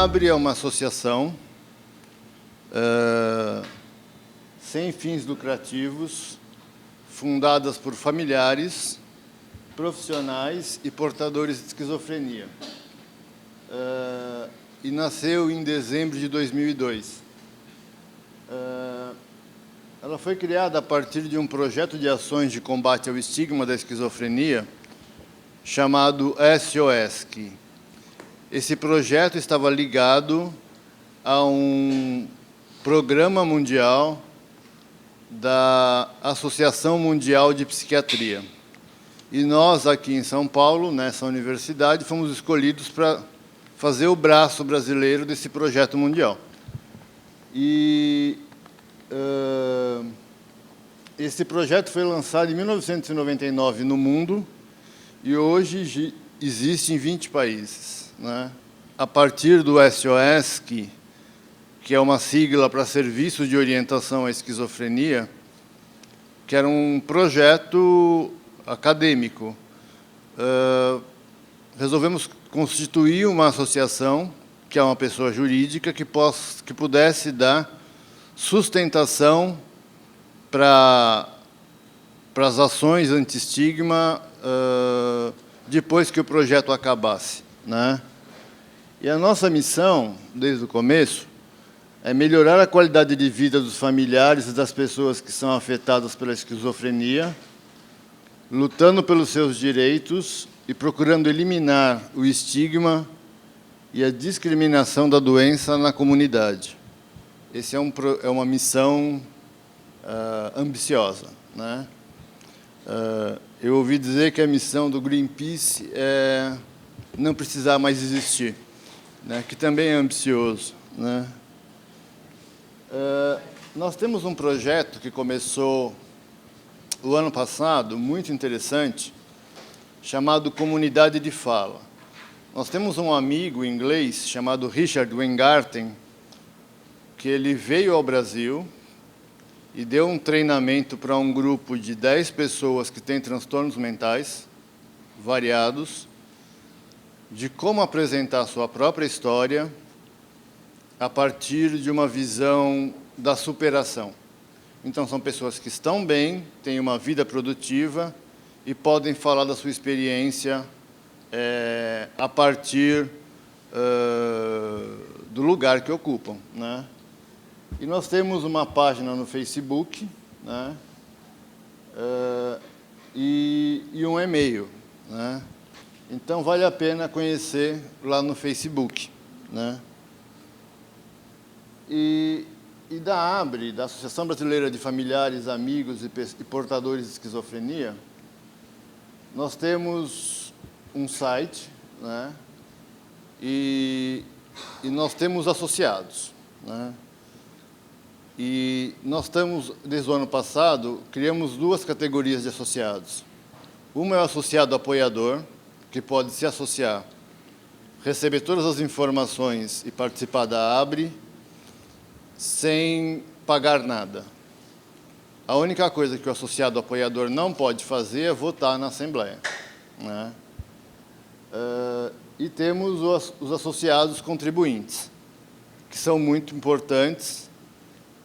A ABRE é uma associação sem fins lucrativos, fundadas por familiares, profissionais e portadores de esquizofrenia. E nasceu em dezembro de 2002. Ela foi criada a partir de um projeto de ações de combate ao estigma da esquizofrenia, chamado SOESC. Esse projeto estava ligado a um programa mundial da Associação Mundial de Psiquiatria. E nós, aqui em São Paulo, nessa universidade, fomos escolhidos para fazer o braço brasileiro desse projeto mundial. E esse projeto foi lançado em 1999 no mundo e hoje existe em 20 países, né? A partir do SOESC, que é uma sigla para Serviço de Orientação à Esquizofrenia, que era um projeto acadêmico. Resolvemos constituir uma associação, que é uma pessoa jurídica, que pudesse dar sustentação para as ações anti-estigma depois que o projeto acabasse, né? E a nossa missão, desde o começo, é melhorar a qualidade de vida dos familiares e das pessoas que são afetadas pela esquizofrenia, lutando pelos seus direitos e procurando eliminar o estigma e a discriminação da doença na comunidade. Essa é uma missão ambiciosa, né? Eu ouvi dizer que a missão do Greenpeace é não precisar mais existir, né? Que também é ambicioso, né? Nós temos um projeto que começou o ano passado, muito interessante, chamado Comunidade de Fala. Nós temos um amigo inglês chamado Richard Weingarten, que ele veio ao Brasil e deu um treinamento para um grupo de 10 pessoas que têm transtornos mentais variados, de como apresentar a sua própria história a partir de uma visão da superação. Então, são pessoas que estão bem, têm uma vida produtiva e podem falar da sua experiência a partir do lugar que ocupam, né? E nós temos uma página no Facebook, né? E um e-mail, né? Então, vale a pena conhecer lá no Facebook, né? E da ABRE, da Associação Brasileira de Familiares, Amigos e Portadores de Esquizofrenia, nós temos um site, né? E nós temos associados, né? E nós estamos, desde o ano passado, criamos 2 categorias de associados. Uma é o associado apoiador, que pode se associar, receber todas as informações e participar da ABRE sem pagar nada. A única coisa que o associado apoiador não pode fazer é votar na Assembleia, né? E temos os associados contribuintes, que são muito importantes,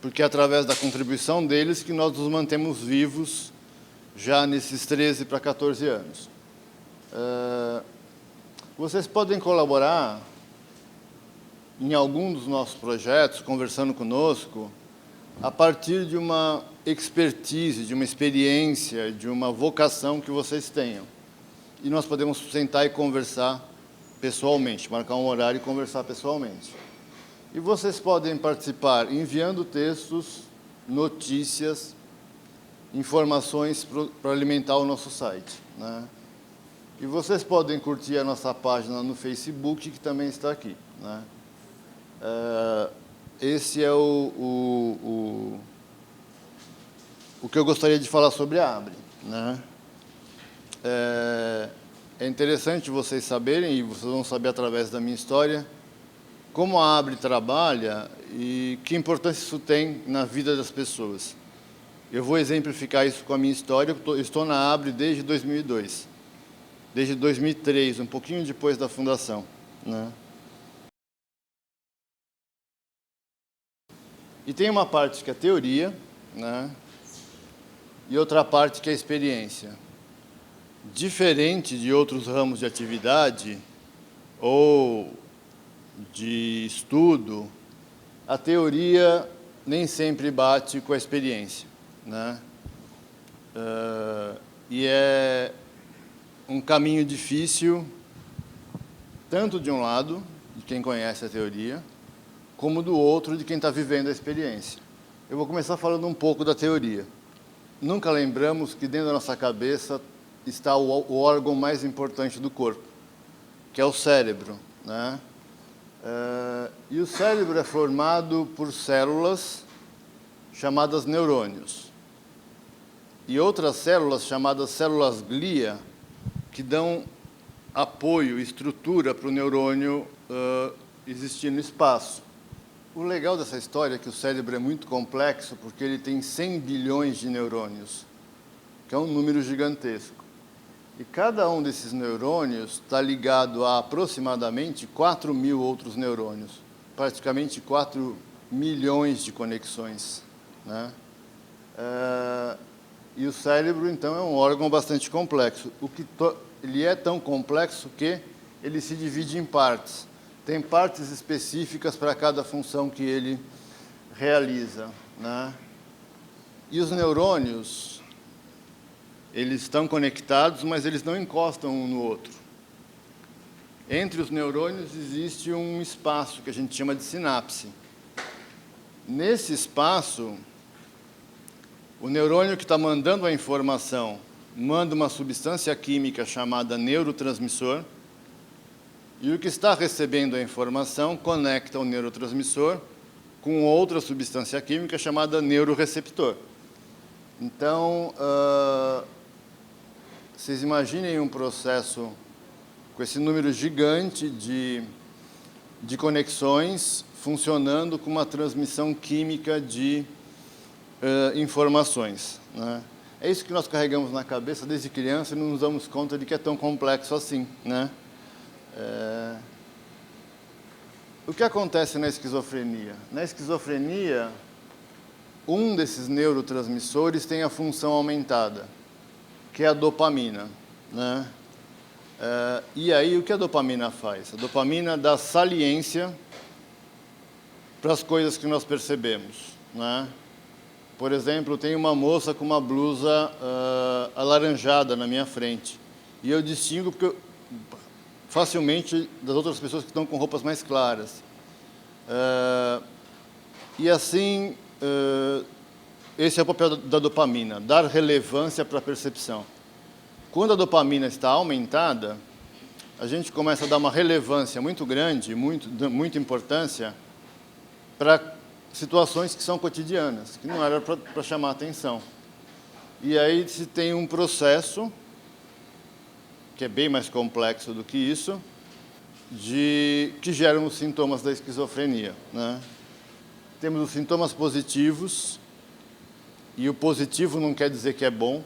porque é através da contribuição deles que nós nos mantemos vivos já nesses 13 para 14 anos. Vocês podem colaborar em algum dos nossos projetos, conversando conosco, a partir de uma expertise, de uma experiência, de uma vocação que vocês tenham. E nós podemos sentar e conversar pessoalmente, marcar um horário e conversar pessoalmente. E vocês podem participar enviando textos, notícias, informações para alimentar o nosso site, né? E vocês podem curtir a nossa página no Facebook, que também está aqui, né? Esse é o que eu gostaria de falar sobre a ABRE, né? É interessante vocês saberem, e vocês vão saber através da minha história, como a ABRE trabalha e que importância isso tem na vida das pessoas. Eu vou exemplificar isso com a minha história. Eu estou na ABRE desde 2002, desde 2003, um pouquinho depois da fundação, né? E tem uma parte que é teoria, né? E outra parte que é experiência. Diferente de outros ramos de atividade ou de estudo, a teoria nem sempre bate com a experiência, né? E é um caminho difícil, tanto de um lado, de quem conhece a teoria, como do outro, de quem está vivendo a experiência. Eu vou começar falando um pouco da teoria. Nunca lembramos que dentro da nossa cabeça está o órgão mais importante do corpo, que é o cérebro, né? E o cérebro é formado por células chamadas neurônios e outras células chamadas células glia, que dão apoio, estrutura para o neurônio existir no espaço. O legal dessa história é que o cérebro é muito complexo porque ele tem 100 bilhões de neurônios, que é um número gigantesco. E cada um desses neurônios está ligado a aproximadamente 4.000 outros neurônios, praticamente 4 milhões de conexões, né? E o cérebro, então, é um órgão bastante complexo. Ele é tão complexo que ele se divide em partes. Tem partes específicas para cada função que ele realiza, né? E os neurônios, eles estão conectados, mas eles não encostam um no outro. Entre os neurônios existe um espaço que a gente chama de sinapse. Nesse espaço, o neurônio que está mandando a informação manda uma substância química chamada neurotransmissor, e o que está recebendo a informação conecta o neurotransmissor com outra substância química chamada neuroreceptor. Então, vocês imaginem um processo com esse número gigante de conexões funcionando com uma transmissão química de informações, né? É isso que nós carregamos na cabeça desde criança e não nos damos conta de que é tão complexo assim, né? O que acontece na esquizofrenia? Na esquizofrenia, um desses neurotransmissores tem a função aumentada, que é a dopamina, né? E aí, o que a dopamina faz? A dopamina dá saliência para as coisas que nós percebemos, né? Por exemplo, tem uma moça com uma blusa alaranjada na minha frente, e eu distingo facilmente das outras pessoas que estão com roupas mais claras. E assim, esse é o papel da dopamina, dar relevância para a percepção. Quando a dopamina está aumentada, a gente começa a dar uma relevância muito grande, muita importância para situações que são cotidianas, que não era para chamar atenção. E aí se tem um processo que é bem mais complexo do que isso, que geram os sintomas da esquizofrenia, né? Temos os sintomas positivos, e o positivo não quer dizer que é bom.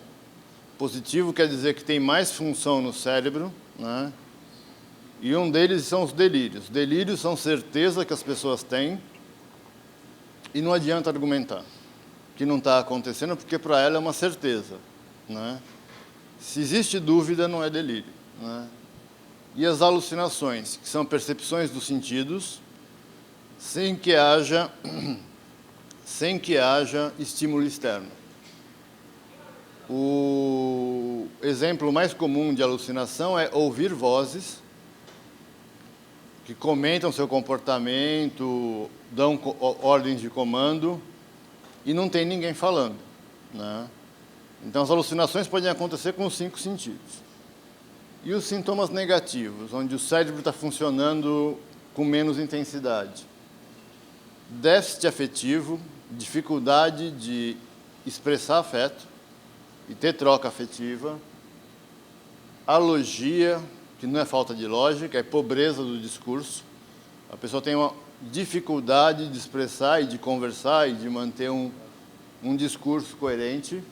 Positivo quer dizer que tem mais função no cérebro, né? E um deles são os delírios. Delírios são certeza que as pessoas têm, e não adianta argumentar que não está acontecendo, porque para ela é uma certeza, né? Se existe dúvida, não é delírio, né? E as alucinações, que são percepções dos sentidos, sem que haja estímulo externo. O exemplo mais comum de alucinação é ouvir vozes que comentam seu comportamento, dão ordens de comando, e não tem ninguém falando, né? Então, as alucinações podem acontecer com os 5 sentidos. E os sintomas negativos, onde o cérebro está funcionando com menos intensidade. Déficit afetivo, dificuldade de expressar afeto e ter troca afetiva. Alogia, que não é falta de lógica, é pobreza do discurso. A pessoa tem uma dificuldade de expressar e de conversar e de manter um discurso coerente.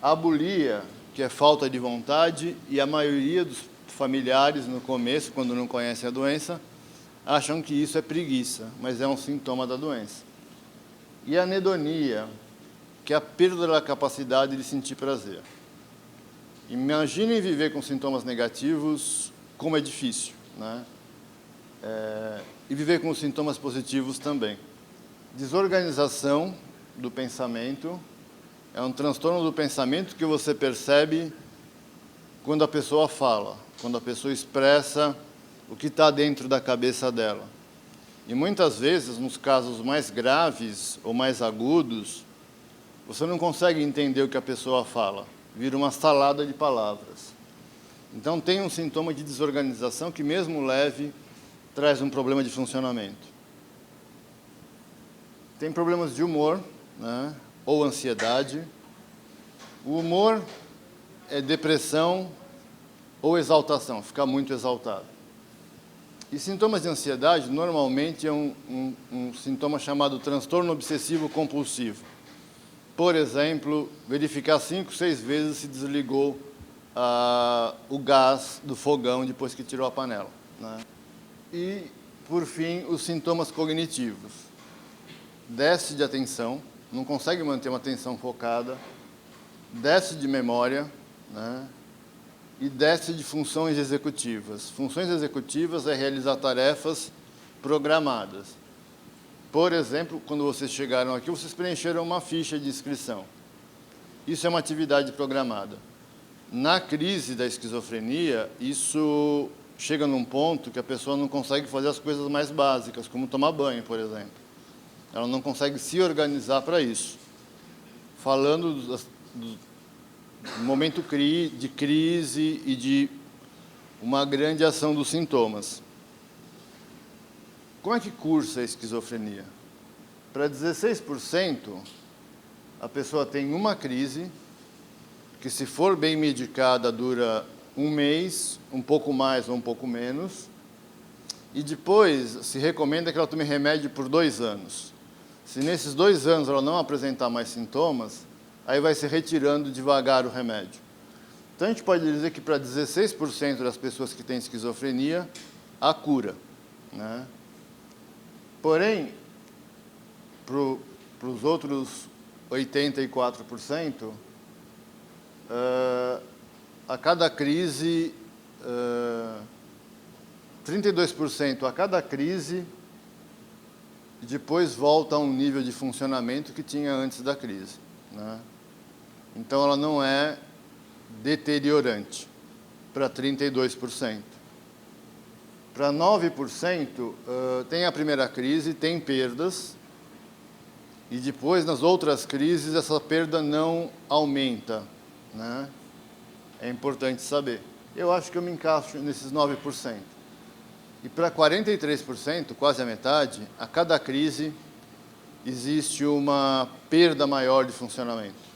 Abulia, que é falta de vontade, e a maioria dos familiares, no começo, quando não conhecem a doença, acham que isso é preguiça, mas é um sintoma da doença. e anedonia, que é a perda da capacidade de sentir prazer. Imaginem viver com sintomas negativos, como é difícil, né? E viver com os sintomas positivos também. Desorganização do pensamento é um transtorno do pensamento que você percebe quando a pessoa fala, quando a pessoa expressa o que está dentro da cabeça dela. E muitas vezes, nos casos mais graves ou mais agudos, você não consegue entender o que a pessoa fala, vira uma salada de palavras. Então, tem um sintoma de desorganização que, mesmo leve, traz um problema de funcionamento. Tem problemas de humor, né, ou ansiedade. O humor é depressão ou exaltação, ficar muito exaltado. E sintomas de ansiedade, normalmente, é um sintoma chamado transtorno obsessivo compulsivo. Por exemplo, verificar 5, 6 vezes se desligou o gás do fogão depois que tirou a panela, né? E, por fim, os sintomas cognitivos. Déficit de atenção, não consegue manter uma atenção focada, déficit de memória, né? E déficit de funções executivas. Funções executivas é realizar tarefas programadas. Por exemplo, quando vocês chegaram aqui, vocês preencheram uma ficha de inscrição. Isso é uma atividade programada. Na crise da esquizofrenia, isso chega num ponto que a pessoa não consegue fazer as coisas mais básicas, como tomar banho, por exemplo. Ela não consegue se organizar para isso. Falando do momento de crise e de uma grande ação dos sintomas. Como é que cursa a esquizofrenia? Para 16%, a pessoa tem uma crise, que se for bem medicada dura 1 mês, um pouco mais ou um pouco menos, e depois se recomenda que ela tome remédio por 2 anos. Se nesses 2 anos ela não apresentar mais sintomas, aí vai se retirando devagar o remédio. Então, a gente pode dizer que para 16% das pessoas que têm esquizofrenia, há cura, né? Porém, para os outros 84%, a cada crise, 32% a cada crise, depois volta a um nível de funcionamento que tinha antes da crise, né? Então, ela não é deteriorante para 32%. Para 9%, tem a primeira crise, tem perdas, e depois, nas outras crises, essa perda não aumenta, né? É importante saber. Eu acho que eu me encaixo nesses 9%. E para 43%, quase a metade, a cada crise existe uma perda maior de funcionamento.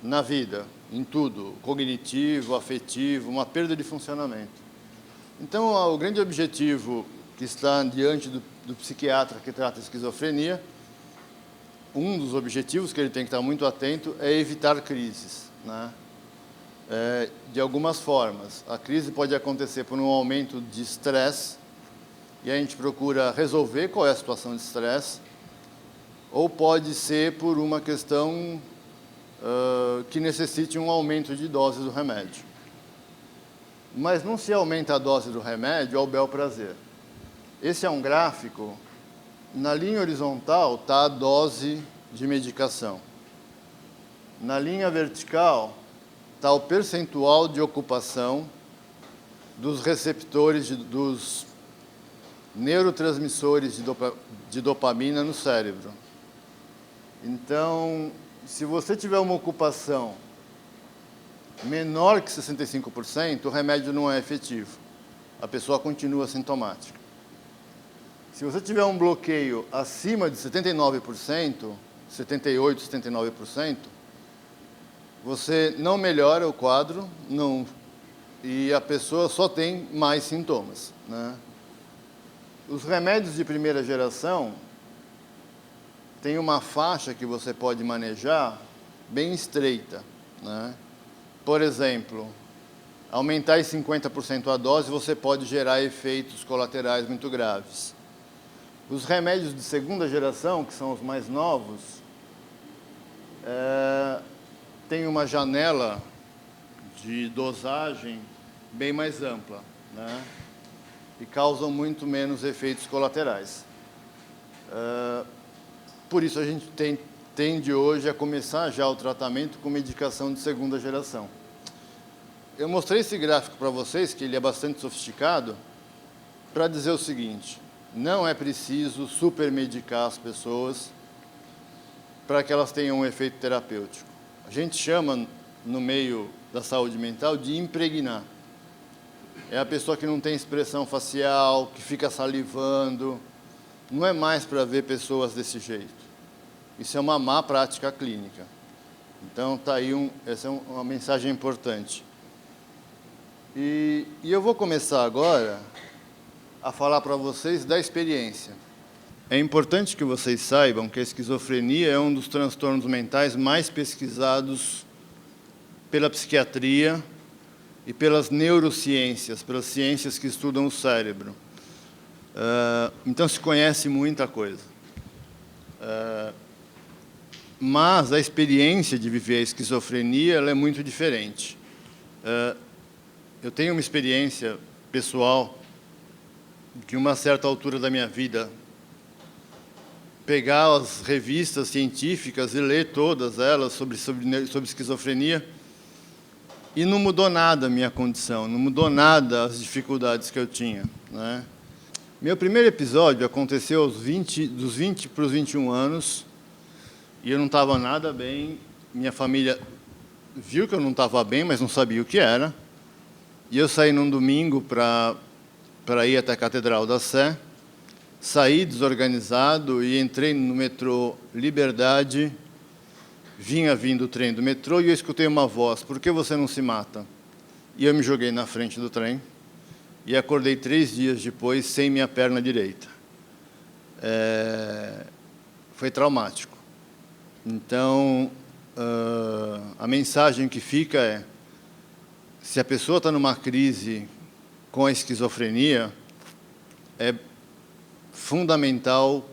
Na vida, em tudo, cognitivo, afetivo, uma perda de funcionamento. Então, o grande objetivo que está diante do psiquiatra que trata a esquizofrenia, um dos objetivos que ele tem que estar muito atento é evitar crises, né? De algumas formas. A crise pode acontecer por um aumento de estresse, e a gente procura resolver qual é a situação de estresse, ou pode ser por uma questão que necessite um aumento de dose do remédio. Mas não se aumenta a dose do remédio ao bel prazer. Esse é um gráfico, na linha horizontal está a dose de medicação. Na linha vertical está o percentual de ocupação dos receptores, dos neurotransmissores de dopamina no cérebro. Então, se você tiver uma ocupação menor que 65%, o remédio não é efetivo. A pessoa continua sintomática. Se você tiver um bloqueio acima de 79%, 78%, 79%, você não melhora o quadro, e a pessoa só tem mais sintomas, né? Os remédios de primeira geração têm uma faixa que você pode manejar bem estreita, né? Por exemplo, aumentar em 50% a dose, você pode gerar efeitos colaterais muito graves. Os remédios de segunda geração, que são os mais novos, têm uma janela de dosagem bem mais ampla, né? E causam muito menos efeitos colaterais. Por isso a gente tende hoje a começar já o tratamento com medicação de segunda geração. Eu mostrei esse gráfico para vocês, que ele é bastante sofisticado, para dizer o seguinte: não é preciso supermedicar as pessoas para que elas tenham um efeito terapêutico. A gente chama, no meio da saúde mental, de impregnar. É a pessoa que não tem expressão facial, que fica salivando. Não é mais para ver pessoas desse jeito. Isso é uma má prática clínica. Então, está aí essa é uma mensagem importante. E eu vou começar agora a falar para vocês da experiência. É importante que vocês saibam que a esquizofrenia é um dos transtornos mentais mais pesquisados pela psiquiatria e pelas neurociências, pelas ciências que estudam o cérebro. Então, se conhece muita coisa. Mas a experiência de viver a esquizofrenia ela é muito diferente. Eu tenho uma experiência pessoal de uma certa altura da minha vida, pegar as revistas científicas e ler todas elas sobre esquizofrenia, e não mudou nada a minha condição, não mudou nada as dificuldades que eu tinha, né? Meu primeiro episódio aconteceu dos 20 para os 21 anos, e eu não estava nada bem. Minha família viu que eu não estava bem, mas não sabia o que era. E eu saí num domingo para ir até a Catedral da Sé, saí desorganizado e entrei no metrô Liberdade. Vinha vindo o trem do metrô e eu escutei uma voz: por que você não se mata? E eu me joguei na frente do trem e acordei 3 dias depois sem minha perna direita. Foi traumático. Então, a mensagem que fica é: se a pessoa está numa crise com a esquizofrenia, é fundamental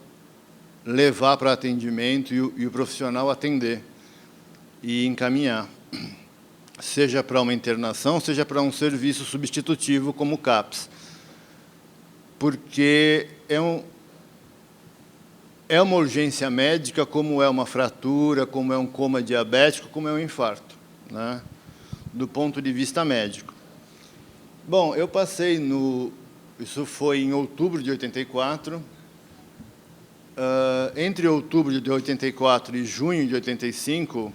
levar para atendimento e o profissional atender e encaminhar, seja para uma internação, seja para um serviço substitutivo como o CAPS, porque é uma urgência médica, como é uma fratura, como é um coma diabético, como é um infarto, né? Do ponto de vista médico. Bom, eu passei isso foi em outubro de 84. Entre outubro de 84 e junho de 85,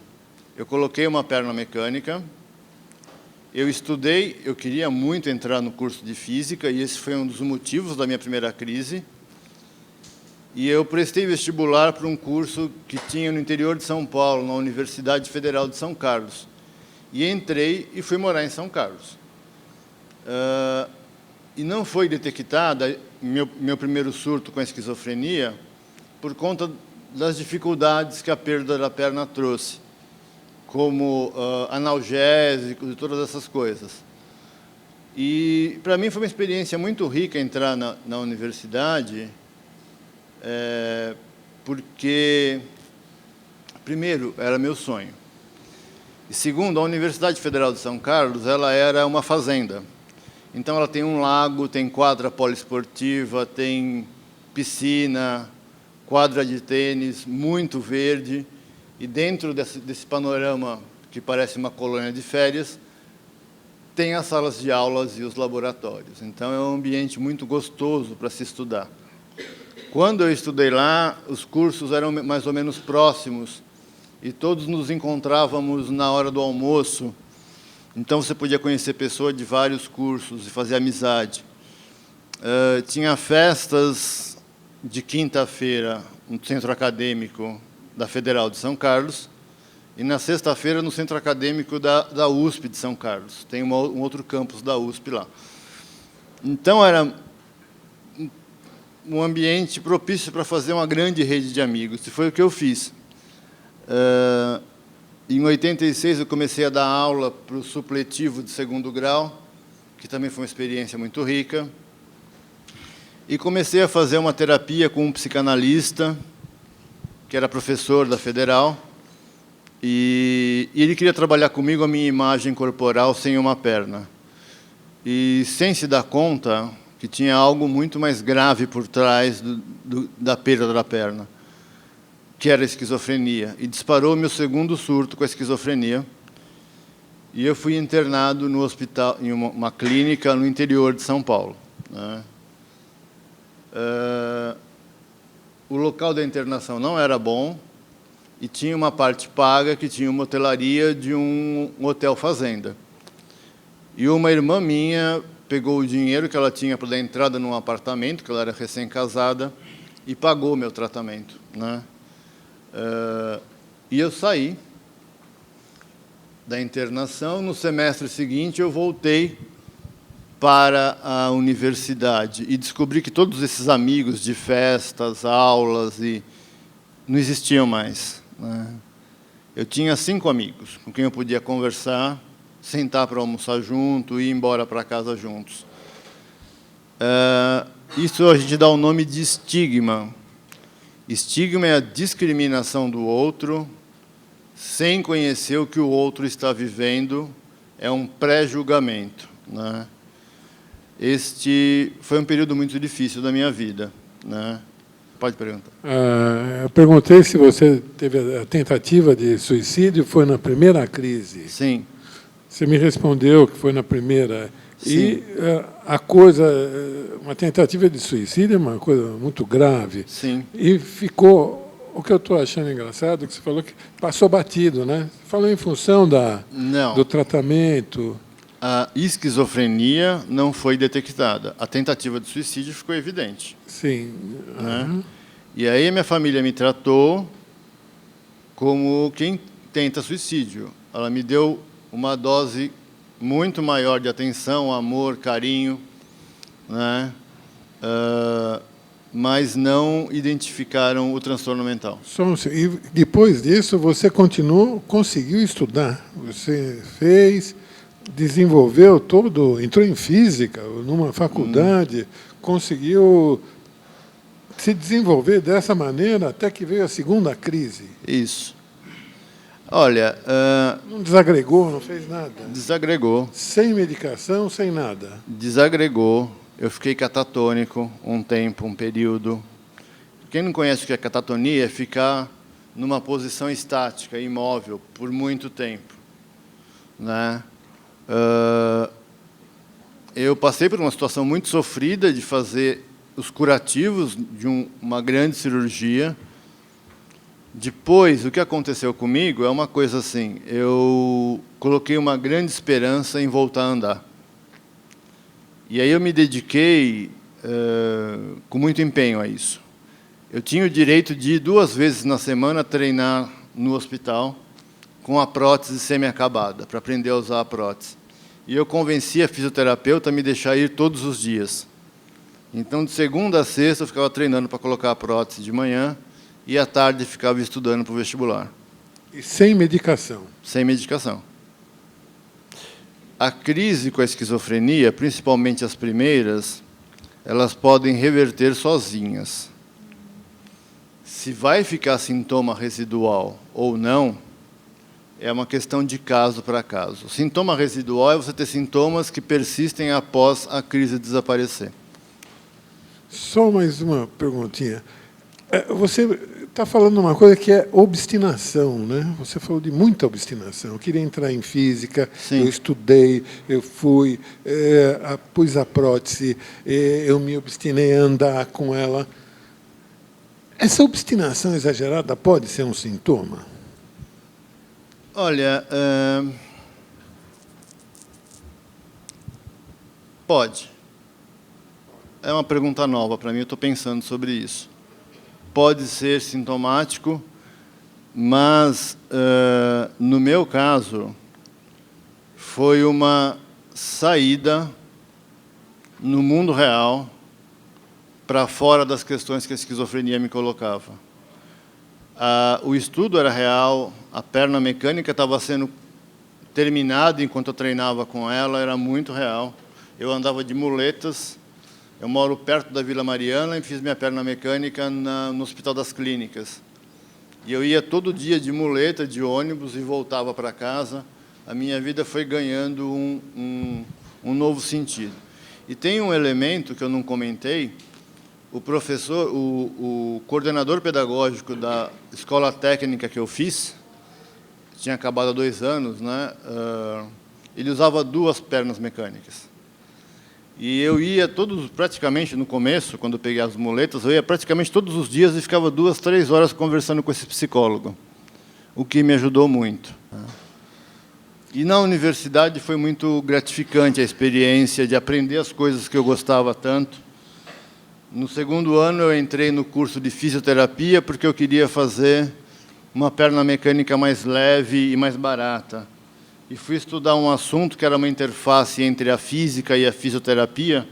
eu coloquei uma perna mecânica. Eu estudei, eu queria muito entrar no curso de física, e esse foi um dos motivos da minha primeira crise. E eu prestei vestibular para um curso que tinha no interior de São Paulo, na Universidade Federal de São Carlos. E entrei e fui morar em São Carlos. E não foi detectada meu primeiro surto com a esquizofrenia por conta das dificuldades que a perda da perna trouxe, como analgésicos e todas essas coisas. E, para mim, foi uma experiência muito rica entrar na universidade, porque, primeiro, era meu sonho. E, segundo, a Universidade Federal de São Carlos ela era uma fazenda. Então, ela tem um lago, tem quadra poliesportiva, tem piscina, quadra de tênis, muito verde. E dentro desse panorama, que parece uma colônia de férias, tem as salas de aulas e os laboratórios. Então, é um ambiente muito gostoso para se estudar. Quando eu estudei lá, os cursos eram mais ou menos próximos, e todos nos encontrávamos na hora do almoço. Então, você podia conhecer pessoas de vários cursos e fazer amizade. Tinha festas de quinta-feira no centro acadêmico da Federal de São Carlos, e na sexta-feira no centro acadêmico da USP de São Carlos. Tem um outro campus da USP lá. Então, era um ambiente propício para fazer uma grande rede de amigos, e foi o que eu fiz. Em 86, eu comecei a dar aula para o supletivo de 2º grau, que também foi uma experiência muito rica. E comecei a fazer uma terapia com um psicanalista, que era professor da Federal, e ele queria trabalhar comigo a minha imagem corporal sem uma perna. E sem se dar conta que tinha algo muito mais grave por trás da perda da perna, que era a esquizofrenia. E disparou meu segundo surto com a esquizofrenia. E eu fui internado no hospital, em uma clínica no interior de São Paulo, né? O local da internação não era bom e tinha uma parte paga que tinha uma hotelaria de um hotel fazenda. E uma irmã minha pegou o dinheiro que ela tinha para dar entrada num apartamento, que ela era recém-casada, e pagou meu tratamento, né? E eu saí da internação. No semestre seguinte, eu voltei para a universidade e descobri que todos esses amigos de festas, aulas, não existiam mais, né? Eu tinha 5 amigos com quem eu podia conversar, sentar para almoçar junto e ir embora para casa juntos. Isso a gente dá o nome de estigma. Estigma é a discriminação do outro sem conhecer o que o outro está vivendo, é um pré-julgamento, né? Este foi um período muito difícil da minha vida, né? Pode perguntar. Eu perguntei se você teve a tentativa de suicídio, foi na primeira crise. Sim. Você me respondeu que foi na primeira. Sim. E a coisa, uma tentativa de suicídio é uma coisa muito grave. Sim. E ficou, o que eu estou achando engraçado, que você falou que passou batido, né? Você falou em função do tratamento. A esquizofrenia não foi detectada. A tentativa de suicídio ficou evidente. Sim. Né? E aí minha família me tratou como quem tenta suicídio. Ela me deu uma dose muito maior de atenção, amor, carinho, né? Mas não identificaram o transtorno mental. E depois disso, você conseguiu estudar. Você fez, desenvolveu entrou em física, numa faculdade, conseguiu se desenvolver dessa maneira até que veio a segunda crise. Isso. Olha... não desagregou, não fez nada? Desagregou. Sem medicação, sem nada? Desagregou. Eu fiquei catatônico um tempo, um período. Quem não conhece o que é catatonia é ficar numa posição estática, imóvel, por muito tempo, né? Eu passei por uma situação muito sofrida de fazer os curativos de uma grande cirurgia. Depois, o que aconteceu comigo é uma coisa assim, eu coloquei uma grande esperança em voltar a andar. E aí eu me dediquei com muito empenho a isso. Eu tinha o direito de ir 2 vezes na semana treinar no hospital com a prótese semi-acabada, para aprender a usar a prótese. E eu convenci a fisioterapeuta a me deixar ir todos os dias. Então, de segunda a sexta, eu ficava treinando para colocar a prótese de manhã e, à tarde, ficava estudando para o vestibular. E sem medicação? Sem medicação. A crise com a esquizofrenia, principalmente as primeiras, elas podem reverter sozinhas. Se vai ficar sintoma residual ou não, é uma questão de caso para caso. O sintoma residual é você ter sintomas que persistem após a crise desaparecer. Só mais uma perguntinha. Você está falando uma coisa que é obstinação, né? Você falou de muita obstinação. Eu queria entrar em física, Sim. Eu estudei, eu fui, pus a prótese, eu me obstinei a andar com ela. Essa obstinação exagerada pode ser um sintoma? Olha, pode. É uma pergunta nova para mim, eu estou pensando sobre isso. Pode ser sintomático, mas, no meu caso, foi uma saída no mundo real para fora das questões que a esquizofrenia me colocava. O estudo era real, a perna mecânica estava sendo terminada enquanto eu treinava com ela, era muito real. Eu andava de muletas, Eu moro perto da Vila Mariana e fiz minha perna mecânica no Hospital das Clínicas. E eu ia todo dia de muleta, de ônibus, e voltava para casa. A minha vida foi ganhando um novo sentido. E tem um elemento que eu não comentei. O professor, o coordenador pedagógico da escola técnica que eu fiz, tinha acabado há 2 anos, né? Ele usava 2 pernas mecânicas. E eu ia praticamente no começo, quando eu peguei as muletas, eu ia praticamente todos os dias e ficava 2, 3 horas conversando com esse psicólogo, o que me ajudou muito. E na universidade foi muito gratificante a experiência de aprender as coisas que eu gostava tanto. No 2º ano eu entrei no curso de fisioterapia porque eu queria fazer uma perna mecânica mais leve e mais barata. E fui estudar um assunto que era uma interface entre a física e a fisioterapia,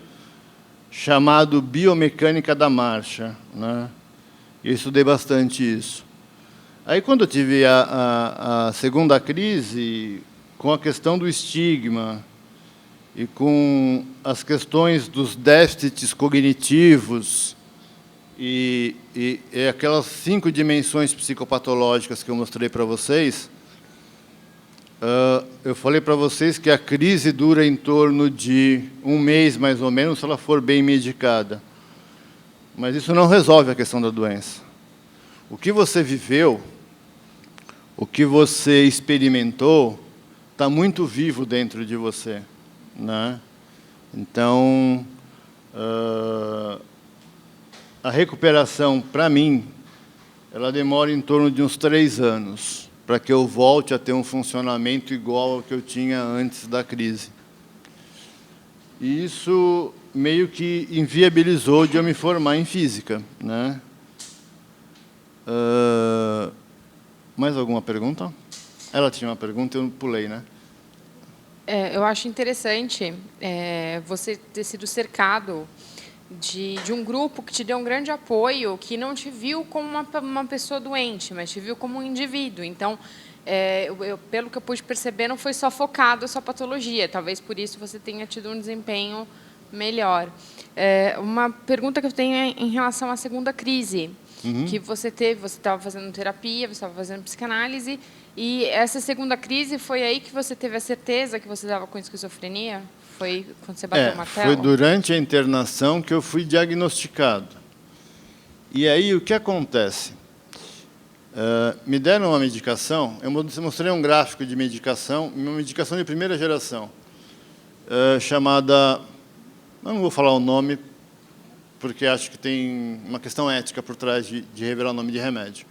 chamado biomecânica da marcha, né? Eu estudei bastante isso. Aí, quando eu tive a segunda crise, com a questão do estigma e com as questões dos déficits cognitivos e aquelas 5 dimensões psicopatológicas que eu mostrei para vocês, eu falei para vocês que a crise dura em torno de 1 mês, mais ou menos, se ela for bem medicada. Mas isso não resolve a questão da doença. O que você viveu, o que você experimentou, está muito vivo dentro de você, né? Então, a recuperação, para mim, ela demora em torno de uns 3 anos, para que eu volte a ter um funcionamento igual ao que eu tinha antes da crise. E isso meio que inviabilizou de eu me formar em física, né? Mais alguma pergunta? Ela tinha uma pergunta, eu pulei, né? Eu acho interessante você ter sido cercado de um grupo que te deu um grande apoio, que não te viu como uma pessoa doente, mas te viu como um indivíduo. Então, pelo que eu pude perceber, não foi só focado a sua patologia. Talvez por isso você tenha tido um desempenho melhor. Uma pergunta que eu tenho é em relação à segunda crise, que você teve. Você estava fazendo terapia, você estava fazendo psicanálise, e essa segunda crise foi aí que você teve a certeza que você estava com esquizofrenia? Foi quando você bateu o martelo? Foi durante a internação que eu fui diagnosticado. E aí, o que acontece? Me deram uma medicação, eu mostrei um gráfico de medicação, uma medicação de primeira geração, chamada... Eu não vou falar o nome, porque acho que tem uma questão ética por trás de revelar o nome de remédio.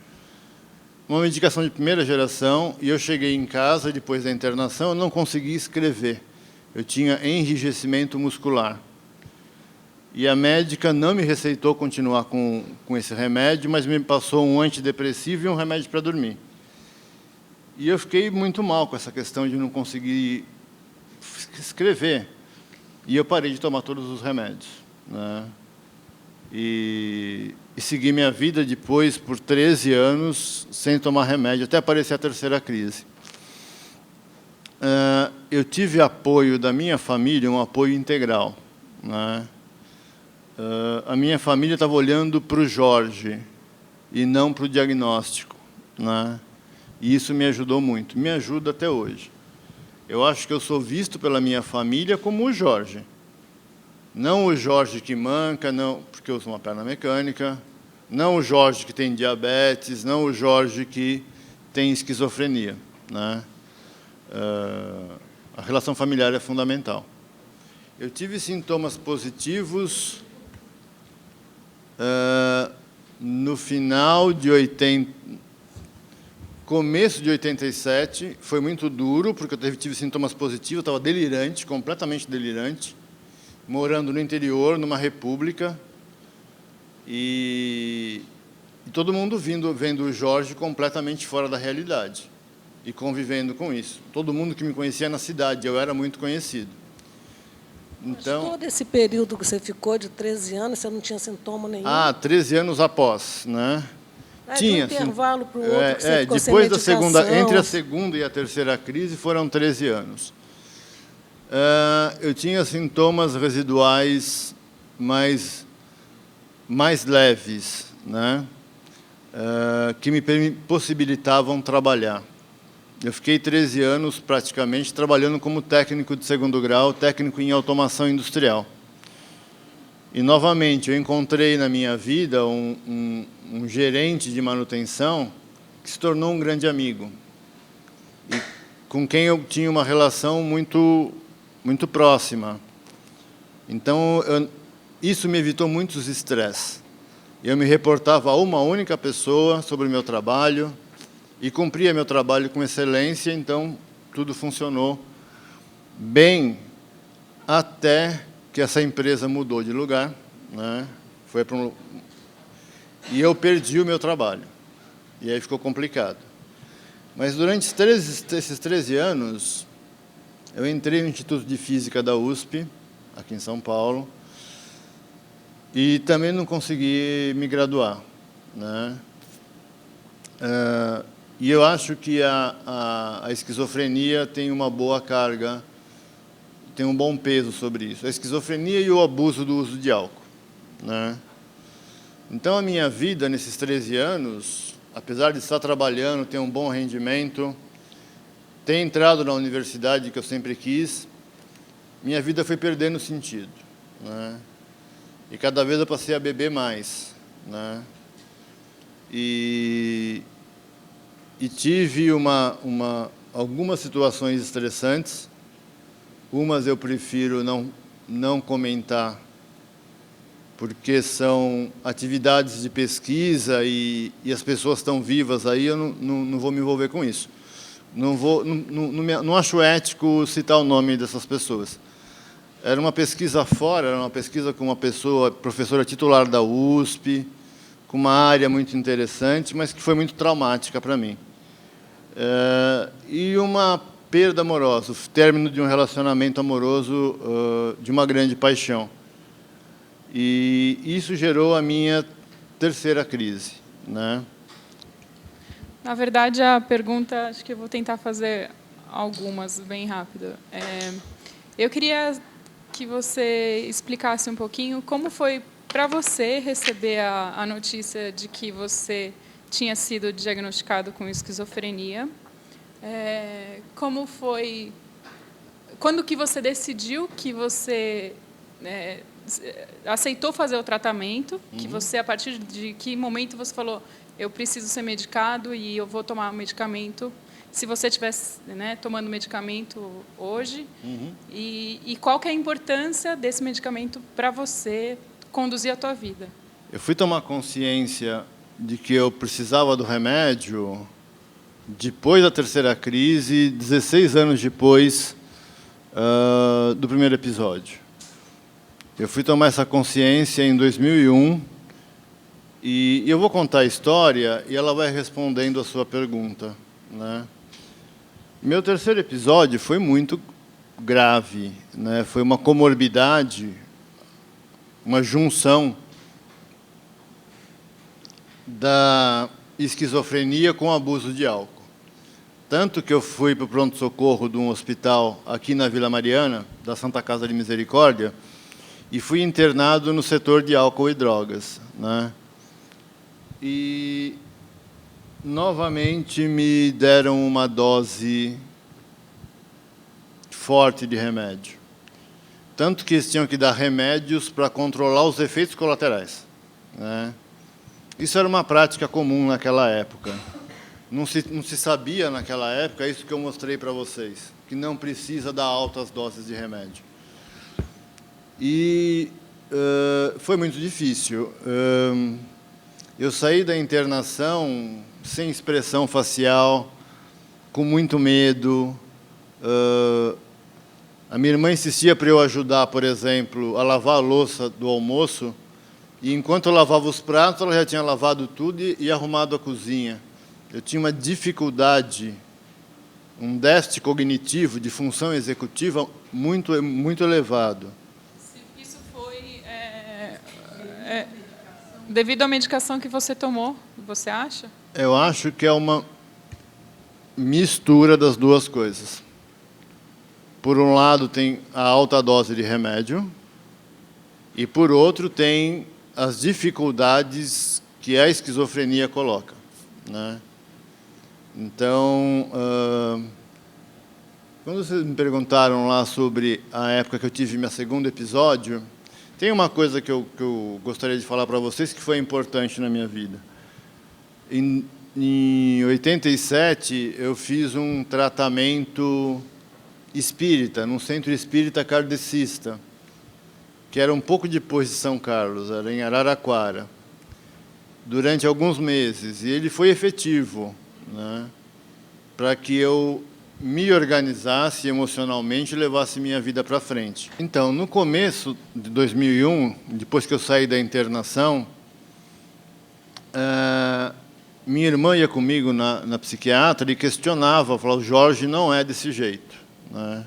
Uma medicação de primeira geração, e eu cheguei em casa, depois da internação, eu não consegui escrever. Eu tinha enrijecimento muscular. E a médica não me receitou continuar com esse remédio, mas me passou um antidepressivo e um remédio para dormir. E eu fiquei muito mal com essa questão de não conseguir escrever. E eu parei de tomar todos os remédios, né? E segui minha vida depois por 13 anos sem tomar remédio, até aparecer a terceira crise. Eu tive apoio da minha família, um apoio integral, né? A minha família estava olhando para o Jorge e não para o diagnóstico, né? E isso me ajudou muito, me ajuda até hoje. Eu acho que eu sou visto pela minha família como o Jorge. Não o Jorge que manca, não, porque eu sou uma perna mecânica, não o Jorge que tem diabetes, não o Jorge que tem esquizofrenia, né? A relação familiar é fundamental. Eu tive sintomas positivos no final de 80, começo de 87, foi muito duro, porque eu tive sintomas positivos, eu estava delirante, completamente delirante, morando no interior, numa república, e todo mundo vendo o Jorge completamente fora da realidade, e convivendo com isso. Todo mundo que me conhecia na cidade, eu era muito conhecido. Então, mas todo esse período que você ficou, de 13 anos, você não tinha sintoma nenhum? 13 anos após, né? Tinha, de um intervalo para o outro, que você ficou sem depois medicação. entre a segunda e a terceira crise, foram 13 anos. Eu tinha sintomas residuais mais leves, né? Que me possibilitavam trabalhar. Eu fiquei 13 anos, praticamente, trabalhando como técnico de segundo grau, técnico em automação industrial. E, novamente, eu encontrei na minha vida um gerente de manutenção que se tornou um grande amigo, e com quem eu tinha uma relação muito próxima. Então, isso me evitou muitos estresses. Eu me reportava a uma única pessoa sobre o meu trabalho e cumpria meu trabalho com excelência, então tudo funcionou bem até que essa empresa mudou de lugar, né? E eu perdi o meu trabalho. E aí ficou complicado. Mas durante esses 13 anos, eu entrei no Instituto de Física da USP, aqui em São Paulo, e também não consegui me graduar, né? E eu acho que a esquizofrenia tem uma boa carga, tem um bom peso sobre isso. A esquizofrenia e o abuso do uso de álcool, né? Então, a minha vida, nesses 13 anos, apesar de estar trabalhando, ter um bom rendimento, ter entrado na universidade que eu sempre quis, minha vida foi perdendo sentido, né? E cada vez eu passei a beber mais, né? E tive algumas situações estressantes. Umas eu prefiro não comentar, porque são atividades de pesquisa e as pessoas estão vivas aí, eu não vou me envolver com isso. Não acho ético citar o nome dessas pessoas. Era uma pesquisa fora, era uma pesquisa com uma pessoa, professora titular da USP, com uma área muito interessante, mas que foi muito traumática para mim. E uma perda amorosa, o término de um relacionamento amoroso de uma grande paixão. E isso gerou a minha terceira crise, né? Na verdade, a pergunta, acho que eu vou tentar fazer algumas bem rápido. Eu queria que você explicasse um pouquinho como foi para você receber a notícia de que você tinha sido diagnosticado com esquizofrenia. Como foi... Quando que você decidiu que você aceitou fazer o tratamento, que você, a partir de que momento você falou, eu preciso ser medicado e eu vou tomar o medicamento, se você estivesse tomando medicamento hoje, e qual que é a importância desse medicamento para você conduzir a tua vida? Eu fui tomar consciência de que eu precisava do remédio depois da terceira crise, 16 anos depois do primeiro episódio. Eu fui tomar essa consciência em 2001, e eu vou contar a história e ela vai respondendo a sua pergunta, né? Meu terceiro episódio foi muito grave, né? Foi uma comorbidade, uma junção da esquizofrenia com abuso de álcool. Tanto que eu fui para o pronto-socorro de um hospital aqui na Vila Mariana, da Santa Casa de Misericórdia, e fui internado no setor de álcool e drogas, né? E, novamente, me deram uma dose forte de remédio. Tanto que eles tinham que dar remédios para controlar os efeitos colaterais, né? Isso era uma prática comum naquela época. Não se sabia naquela época isso que eu mostrei para vocês, que não precisa dar altas doses de remédio. E foi muito difícil. Eu saí da internação sem expressão facial, com muito medo. A minha irmã insistia para eu ajudar, por exemplo, a lavar a louça do almoço, e enquanto eu lavava os pratos, ela já tinha lavado tudo e arrumado a cozinha. Eu tinha uma dificuldade, um déficit cognitivo de função executiva muito elevado. Isso foi devido à medicação que você tomou, você acha? Eu acho que é uma mistura das duas coisas. Por um lado, tem a alta dose de remédio, E, por outro, tem as dificuldades que a esquizofrenia coloca, né? Então, quando vocês me perguntaram lá sobre a época que eu tive meu segundo episódio, tem uma coisa que eu gostaria de falar para vocês que foi importante na minha vida. Em 87, eu fiz um tratamento espírita, num centro espírita kardecista, que era um pouco depois de São Carlos, era em Araraquara, durante alguns meses. E ele foi efetivo, né, para que eu me organizasse emocionalmente e levasse minha vida para frente. Então, no começo de 2001, depois que eu saí da internação, minha irmã ia comigo na psiquiatra e questionava, falava: o Jorge não é desse jeito, né?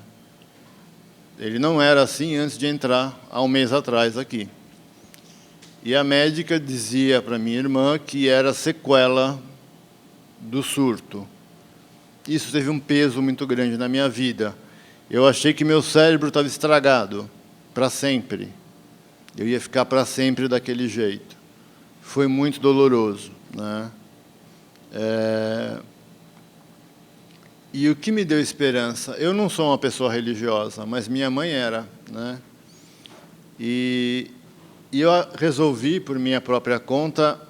Ele não era assim antes de entrar, há um mês atrás, aqui. E a médica dizia para minha irmã que era sequela do surto. Isso teve um peso muito grande na minha vida. Eu achei que meu cérebro estava estragado, para sempre. Eu ia ficar para sempre daquele jeito. Foi muito doloroso, né? E o que me deu esperança? Eu não sou uma pessoa religiosa, mas minha mãe era, né? E eu resolvi, por minha própria conta,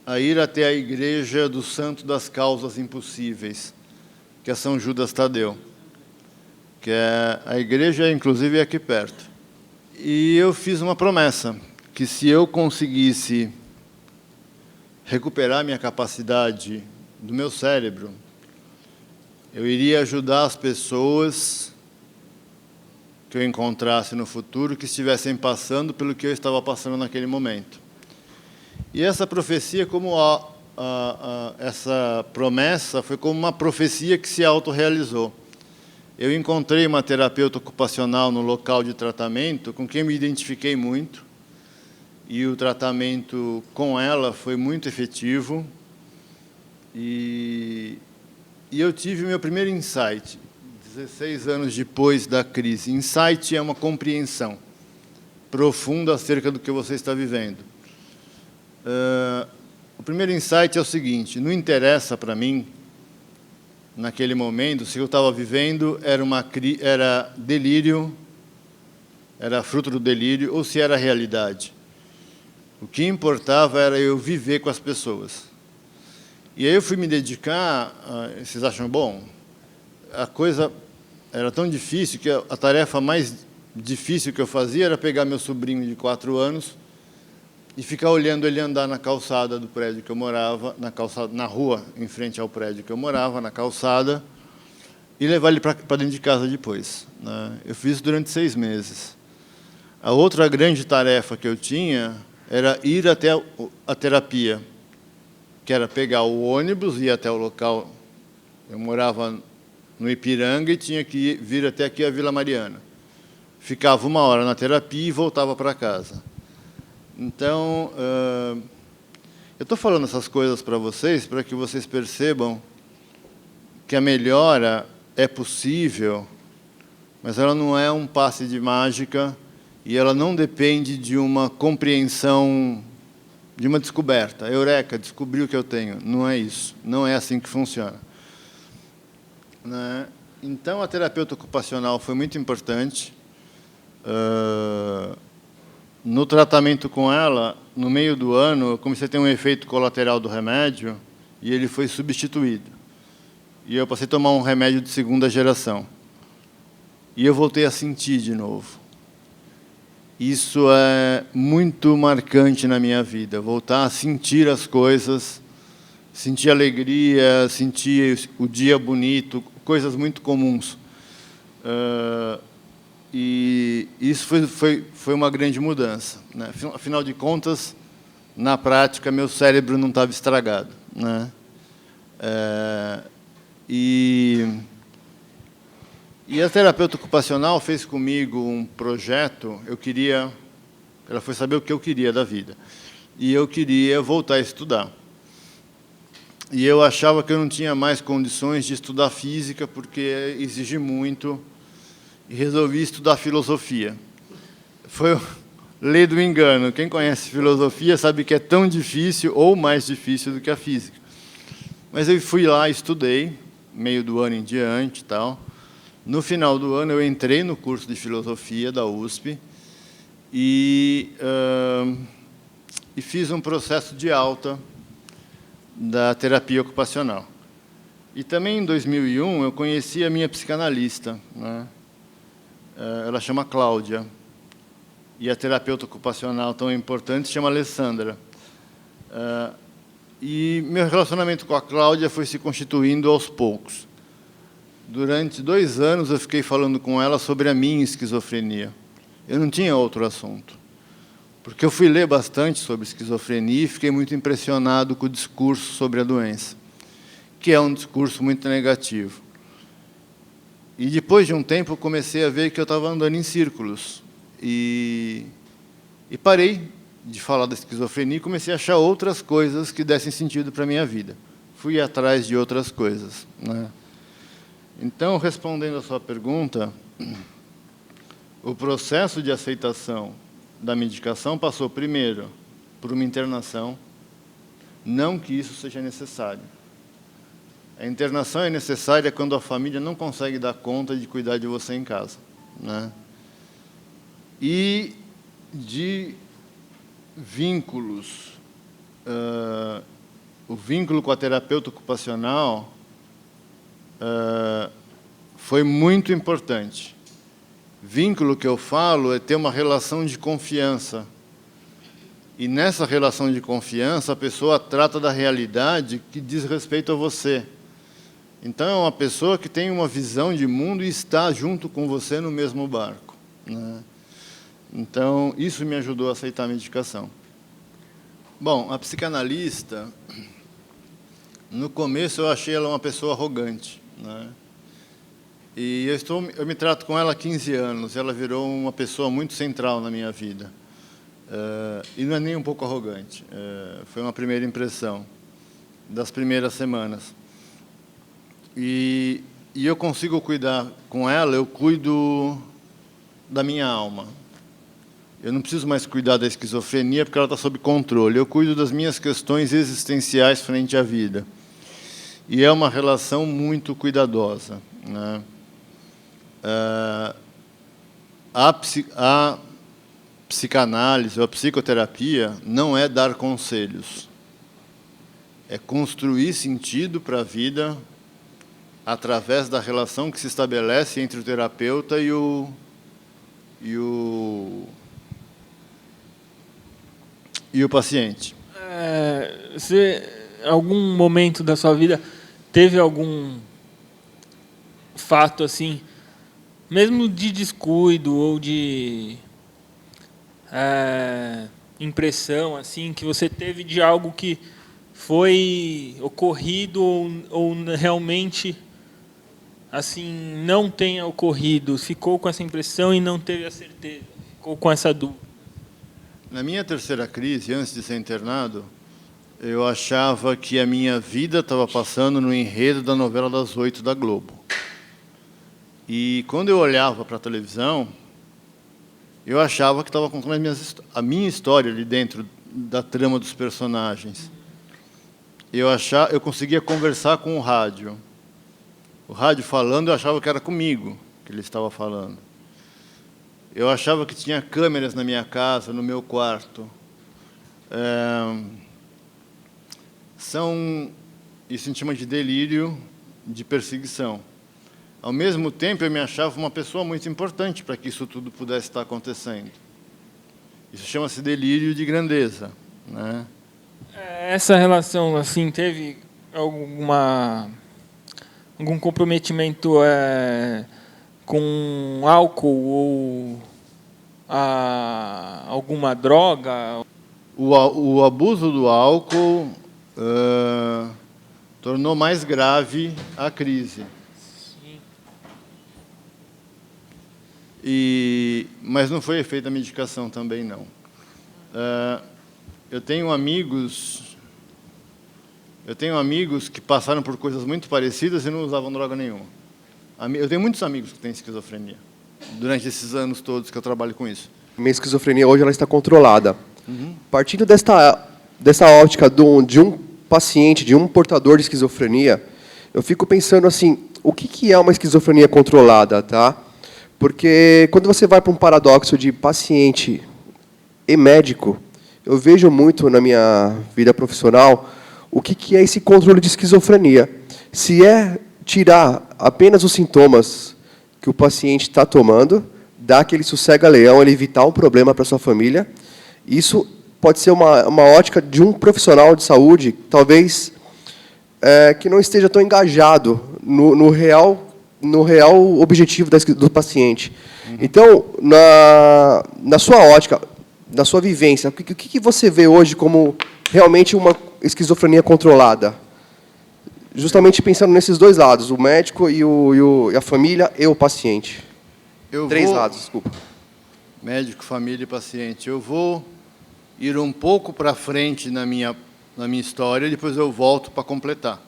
a ir até a igreja do Santo das Causas Impossíveis, que é São Judas Tadeu, que a igreja, inclusive, é aqui perto. E eu fiz uma promessa, que se eu conseguisse recuperar minha capacidade do meu cérebro, eu iria ajudar as pessoas que eu encontrasse no futuro que estivessem passando pelo que eu estava passando naquele momento. E essa profecia, essa promessa foi como uma profecia que se autorrealizou. Eu encontrei uma terapeuta ocupacional no local de tratamento com quem me identifiquei muito, e o tratamento com ela foi muito efetivo. E eu tive o meu primeiro insight, 16 anos depois da crise. Insight é uma compreensão profunda acerca do que você está vivendo. O primeiro insight é o seguinte: não interessa para mim, naquele momento, se eu estava vivendo era delírio, era fruto do delírio, ou se era realidade. O que importava era eu viver com as pessoas. E aí eu fui me dedicar, vocês acham bom? A coisa era tão difícil que a tarefa mais difícil que eu fazia era pegar meu sobrinho de 4 anos e ficar olhando ele andar na calçada do prédio que eu morava, na rua em frente ao prédio que eu morava, na calçada, e levar ele para dentro de casa depois, né? Eu fiz isso durante 6 meses. A outra grande tarefa que eu tinha era ir até a terapia, que era pegar o ônibus, ir até o local. Eu morava no Ipiranga e tinha que vir até aqui a Vila Mariana. Ficava 1 hora na terapia e voltava para casa. Então, eu estou falando essas coisas para vocês para que vocês percebam que a melhora é possível, mas ela não é um passe de mágica e ela não depende de uma compreensão, de uma descoberta. Eureka, descobri o que eu tenho. Não é isso. Não é assim que funciona, né? Então, a terapeuta ocupacional foi muito importante. No tratamento com ela, no meio do ano, eu comecei a ter um efeito colateral do remédio e ele foi substituído. E eu passei a tomar um remédio de 2ª geração. E eu voltei a sentir de novo. Isso é muito marcante na minha vida, voltar a sentir as coisas, sentir alegria, sentir o dia bonito, coisas muito comuns. E isso foi uma grande mudança, né? Afinal de contas, na prática, meu cérebro não estava estragado, né? E a terapeuta ocupacional fez comigo um projeto. Ela foi saber o que eu queria da vida. E eu queria voltar a estudar. E eu achava que eu não tinha mais condições de estudar física, porque exige muito, e resolvi estudar filosofia. Foi lei do engano. Quem conhece filosofia sabe que é tão difícil ou mais difícil do que a física. Mas eu fui lá, estudei, meio do ano em diante e tal. No final do ano, eu entrei no curso de filosofia da USP e fiz um processo de alta da terapia ocupacional. E também, em 2001, eu conheci a minha psicanalista, né? Ela chama Cláudia, e a terapeuta ocupacional tão importante chama Alessandra. E meu relacionamento com a Cláudia foi se constituindo aos poucos. Durante 2 anos, eu fiquei falando com ela sobre a minha esquizofrenia. Eu não tinha outro assunto. Porque eu fui ler bastante sobre esquizofrenia e fiquei muito impressionado com o discurso sobre a doença, que é um discurso muito negativo. E, depois de um tempo, eu comecei a ver que eu estava andando em círculos. E parei de falar da esquizofrenia e comecei a achar outras coisas que dessem sentido para a minha vida. Fui atrás de outras coisas, né? Então, respondendo a sua pergunta, o processo de aceitação da medicação passou, primeiro, por uma internação, não que isso seja necessário. A internação é necessária quando a família não consegue dar conta de cuidar de você em casa, né? E de vínculos, o vínculo com a terapeuta ocupacional foi muito importante. Vínculo que eu falo é ter uma relação de confiança. E nessa relação de confiança, a pessoa trata da realidade que diz respeito a você. Então, é uma pessoa que tem uma visão de mundo e está junto com você no mesmo barco, né? Então, isso me ajudou a aceitar a medicação. Bom, a psicanalista, no começo eu achei ela uma pessoa arrogante, né? E eu me trato com ela há 15 anos, ela virou uma pessoa muito central na minha vida. E não é nem um pouco arrogante, foi uma primeira impressão, das primeiras semanas. E eu consigo cuidar com ela, eu cuido da minha alma. Eu não preciso mais cuidar da esquizofrenia porque ela está sob controle. Eu cuido das minhas questões existenciais frente à vida. E é uma relação muito cuidadosa, né? A psicanálise, ou a psicoterapia, não é dar conselhos. É construir sentido para a vida através da relação que se estabelece entre o terapeuta e o paciente. Você, em algum momento da sua vida, teve algum fato assim, mesmo de descuido ou de impressão assim, que você teve de algo que foi ocorrido ou realmente assim não tenha ocorrido, ficou com essa impressão e não teve a certeza, ficou com essa dúvida? Na minha terceira crise, antes de ser internado, eu achava que a minha vida estava passando no enredo da novela das 8 da Globo. E quando eu olhava para a televisão, eu achava que estava contando a minha história ali dentro da trama dos personagens. Eu conseguia conversar com o rádio. O rádio falando, eu achava que era comigo que ele estava falando. Eu achava que tinha câmeras na minha casa, no meu quarto. Isso a gente chama de delírio de perseguição. Ao mesmo tempo, eu me achava uma pessoa muito importante para que isso tudo pudesse estar acontecendo. Isso chama-se delírio de grandeza, né? Essa relação assim teve algum comprometimento com álcool ou alguma droga? O abuso do álcool tornou mais grave a crise. Sim. Mas não foi efeito da medicação também, não. Eu tenho amigos que passaram por coisas muito parecidas e não usavam droga nenhuma. Eu tenho muitos amigos que têm esquizofrenia, durante esses anos todos que eu trabalho com isso. Minha esquizofrenia hoje ela está controlada. Partindo dessa ótica de um paciente, de um portador de esquizofrenia, eu fico pensando assim, o que é uma esquizofrenia controlada, tá? Porque quando você vai para um paradoxo de paciente e médico, eu vejo muito na minha vida profissional o que é esse controle de esquizofrenia. Se é tirar apenas os sintomas que o paciente está tomando, dar aquele sossega-leão, ele evitar um problema para sua família, isso pode ser uma ótica de um profissional de saúde, talvez que não esteja tão engajado no real objetivo do paciente. Então, na sua ótica, na sua vivência, o que você vê hoje como realmente uma esquizofrenia controlada? Justamente pensando nesses dois lados, o médico e a família e o paciente. Três lados, desculpa. Médico, família e paciente. Eu vou ir um pouco para frente na minha história, e depois eu volto para completar.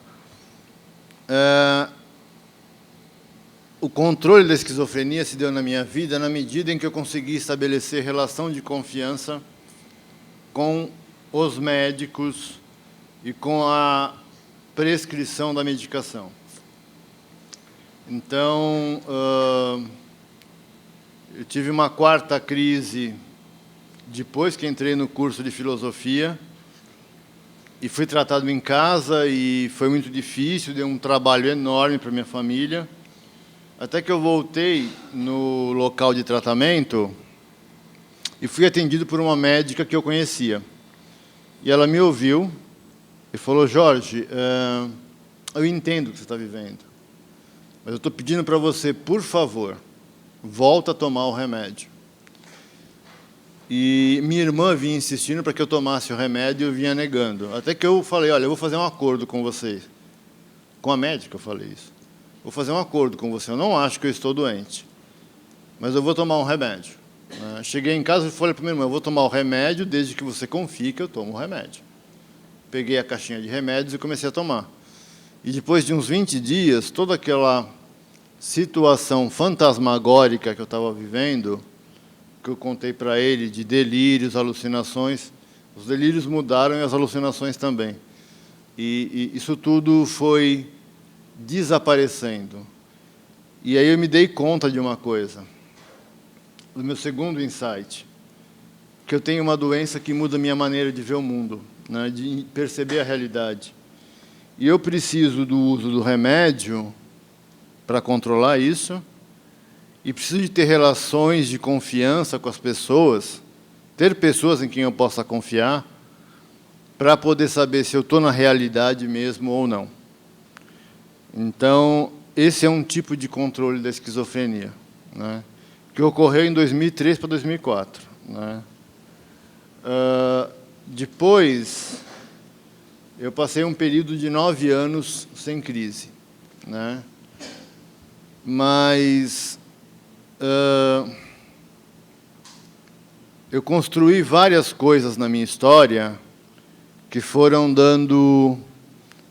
O controle da esquizofrenia se deu na minha vida na medida em que eu consegui estabelecer relação de confiança com os médicos e com a prescrição da medicação. Então, eu tive uma quarta crise depois que entrei no curso de filosofia e fui tratado em casa e foi muito difícil, deu um trabalho enorme para minha família. Até que eu voltei no local de tratamento e fui atendido por uma médica que eu conhecia. E ela me ouviu e falou: Jorge, eu entendo o que você está vivendo, mas eu estou pedindo para você, por favor, volta a tomar o remédio. E minha irmã vinha insistindo para que eu tomasse o remédio e eu vinha negando. Até que eu falei: olha, eu vou fazer um acordo com vocês. Com a médica eu falei isso. Vou fazer um acordo com você. Eu não acho que eu estou doente, mas eu vou tomar um remédio. Cheguei em casa e falei para minha irmã: eu vou tomar o remédio desde que você confie que eu tomo o remédio. Peguei a caixinha de remédios e comecei a tomar. E depois de uns 20 dias, toda aquela situação fantasmagórica que eu estava vivendo, que eu contei para ele, de delírios, alucinações, os delírios mudaram e as alucinações também. E isso tudo foi desaparecendo. E aí eu me dei conta de uma coisa, do meu segundo insight, que eu tenho uma doença que muda a minha maneira de ver o mundo, né, de perceber a realidade. E eu preciso do uso do remédio para controlar isso, e preciso de ter relações de confiança com as pessoas, ter pessoas em quem eu possa confiar, para poder saber se eu estou na realidade mesmo ou não. Então, esse é um tipo de controle da esquizofrenia, né, que ocorreu em 2003 para 2004. Né. Depois, eu passei um período de 9 anos sem crise, né, mas eu construí várias coisas na minha história que foram dando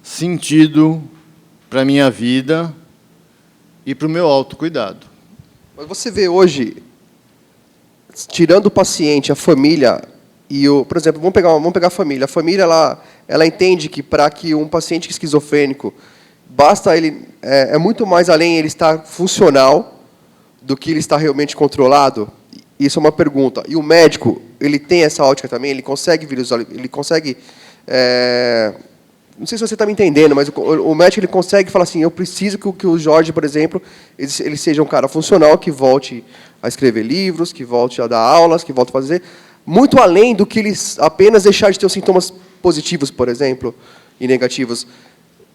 sentido para a minha vida e para o meu autocuidado. Mas você vê hoje, tirando o paciente, a família por exemplo, vamos pegar a família. A família ela entende que para que um paciente esquizofrênico basta ele é muito mais além ele estar funcional do que ele estar realmente controlado. Isso é uma pergunta. E o médico, ele tem essa ótica também, ele consegue não sei se você está me entendendo, mas o médico ele consegue falar assim: eu preciso que o Jorge, por exemplo, ele seja um cara funcional, que volte a escrever livros, que volte a dar aulas, que volte a fazer, muito além do que ele apenas deixar de ter os sintomas positivos, por exemplo, e negativos.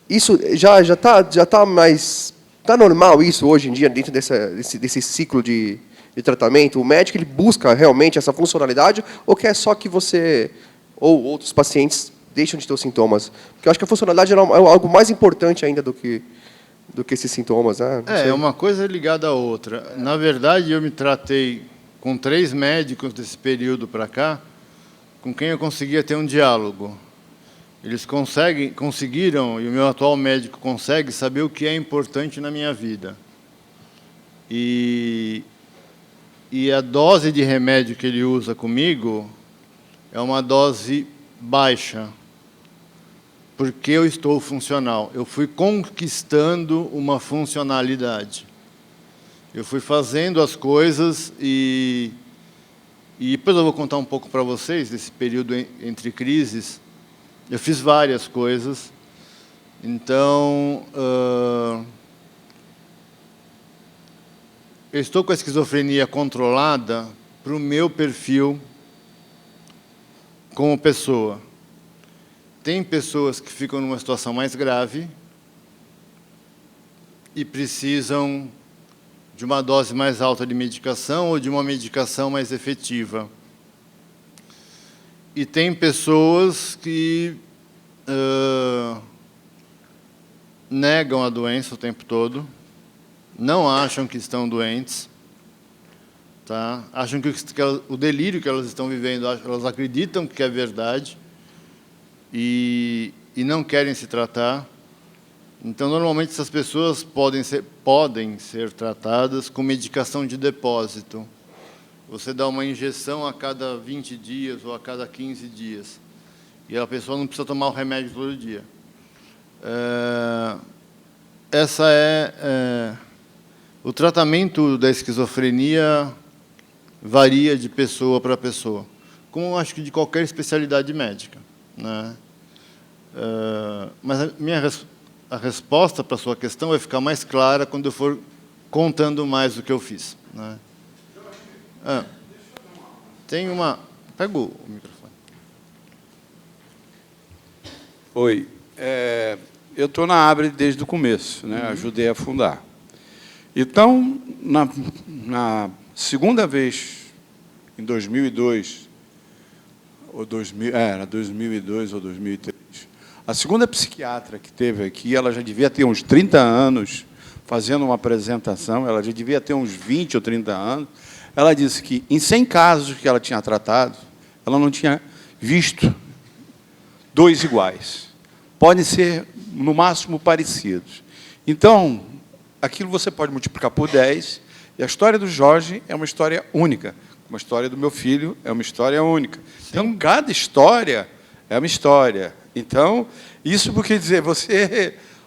Isso já está mais... Está normal isso hoje em dia, dentro desse ciclo de tratamento? O médico ele busca realmente essa funcionalidade, ou quer só que você ou outros pacientes deixam de ter os sintomas? Porque eu acho que a funcionalidade é algo mais importante ainda do que esses sintomas. Né? Uma coisa ligada à outra. Na verdade, eu me tratei com 3 médicos desse período para cá, com quem eu conseguia ter um diálogo. Eles conseguiram, e o meu atual médico consegue, saber o que é importante na minha vida. E e a dose de remédio que ele usa comigo é uma dose baixa, porque eu estou funcional. Eu fui conquistando uma funcionalidade. Eu fui fazendo as coisas e depois eu vou contar um pouco para vocês desse período entre crises. Eu fiz várias coisas. Então, eu estou com a esquizofrenia controlada para o meu perfil como pessoa. Tem pessoas que ficam numa situação mais grave e precisam de uma dose mais alta de medicação ou de uma medicação mais efetiva. E tem pessoas que negam a doença o tempo todo, não acham que estão doentes, tá? Acham que o delírio que elas estão vivendo, elas acreditam que é verdade e não querem se tratar. Então, normalmente, essas pessoas podem ser tratadas com medicação de depósito. Você dá uma injeção a cada 20 dias ou a cada 15 dias. E a pessoa não precisa tomar o remédio todo dia. Essa o tratamento da esquizofrenia varia de pessoa para pessoa, como eu acho que de qualquer especialidade médica, né? Mas a resposta para a sua questão vai ficar mais clara quando eu for contando mais do que eu fiz, né? Tem uma... Pega o microfone. Oi. Eu estou na Abre desde o começo, né? Ajudei a fundar. Então, na segunda vez, em 2002, ou 2002 ou 2003, a segunda psiquiatra que teve aqui, ela já devia ter uns 30 anos, fazendo uma apresentação, ela já devia ter uns 20 ou 30 anos. Ela disse que, em 100 casos que ela tinha tratado, ela não tinha visto 2 iguais. Podem ser, no máximo, parecidos. Então, aquilo você pode multiplicar por 10, e a história do Jorge é uma história única. Uma história do meu filho é uma história única. Sim. Então, cada história é uma história. Então, isso porque dizer,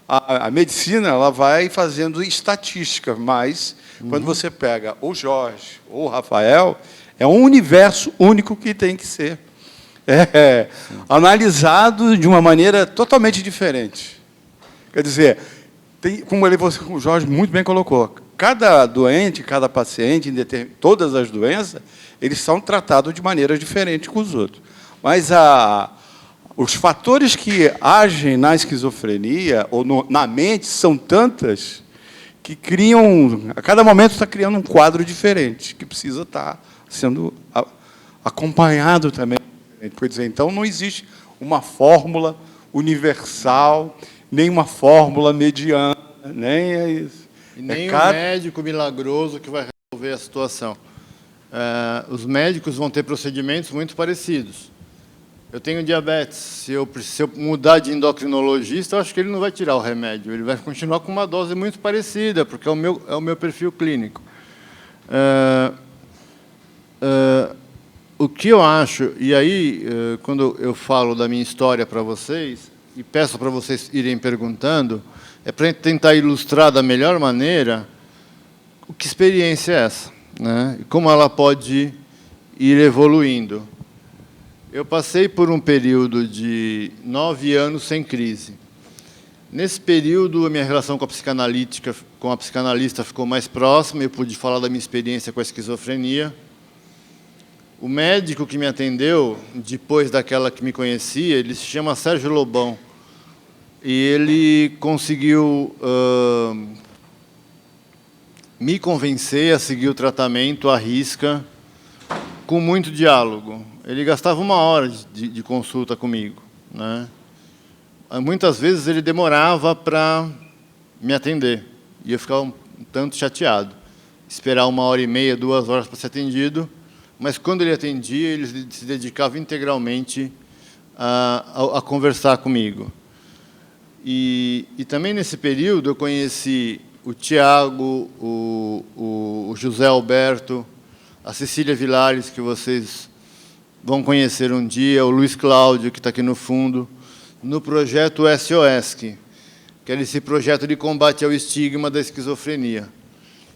a medicina ela vai fazendo estatística, mas quando você pega o Jorge ou o Rafael, é um universo único que tem que ser analisado de uma maneira totalmente diferente. Quer dizer, como o Jorge muito bem colocou, cada doente, cada paciente, todas as doenças, eles são tratados de maneira diferente com os outros. Mas os fatores que agem na esquizofrenia ou na mente são tantas que criam, a cada momento está criando um quadro diferente, que precisa estar sendo acompanhado também. Quer dizer, então, não existe uma fórmula universal, nem uma fórmula mediana, nem é isso. E nem um médico milagroso que vai resolver a situação. Os médicos vão ter procedimentos muito parecidos. Eu tenho diabetes. Se eu mudar de endocrinologista, eu acho que ele não vai tirar o remédio. Ele vai continuar com uma dose muito parecida, porque é o meu perfil clínico. O que eu acho, e aí, quando eu falo da minha história para vocês, e peço para vocês irem perguntando, é para tentar ilustrar da melhor maneira que experiência é essa, né? E como ela pode ir evoluindo. Eu passei por um período de 9 anos sem crise. Nesse período, a minha relação com a psicanalista ficou mais próxima, eu pude falar da minha experiência com a esquizofrenia. O médico que me atendeu, depois daquela que me conhecia, ele se chama Sérgio Lobão. E ele conseguiu me convencer a seguir o tratamento à risca, com muito diálogo. Ele gastava 1 hora de consulta comigo, né? Muitas vezes ele demorava para me atender, e eu ficava um tanto chateado. Esperar 1h30, 2 horas para ser atendido, mas quando ele atendia, ele se dedicava integralmente a conversar comigo. E também nesse período eu conheci o Tiago, o José Alberto, a Cecília Vilares, que vocês vão conhecer um dia, o Luiz Cláudio, que está aqui no fundo, no projeto SOS, que era esse projeto de combate ao estigma da esquizofrenia.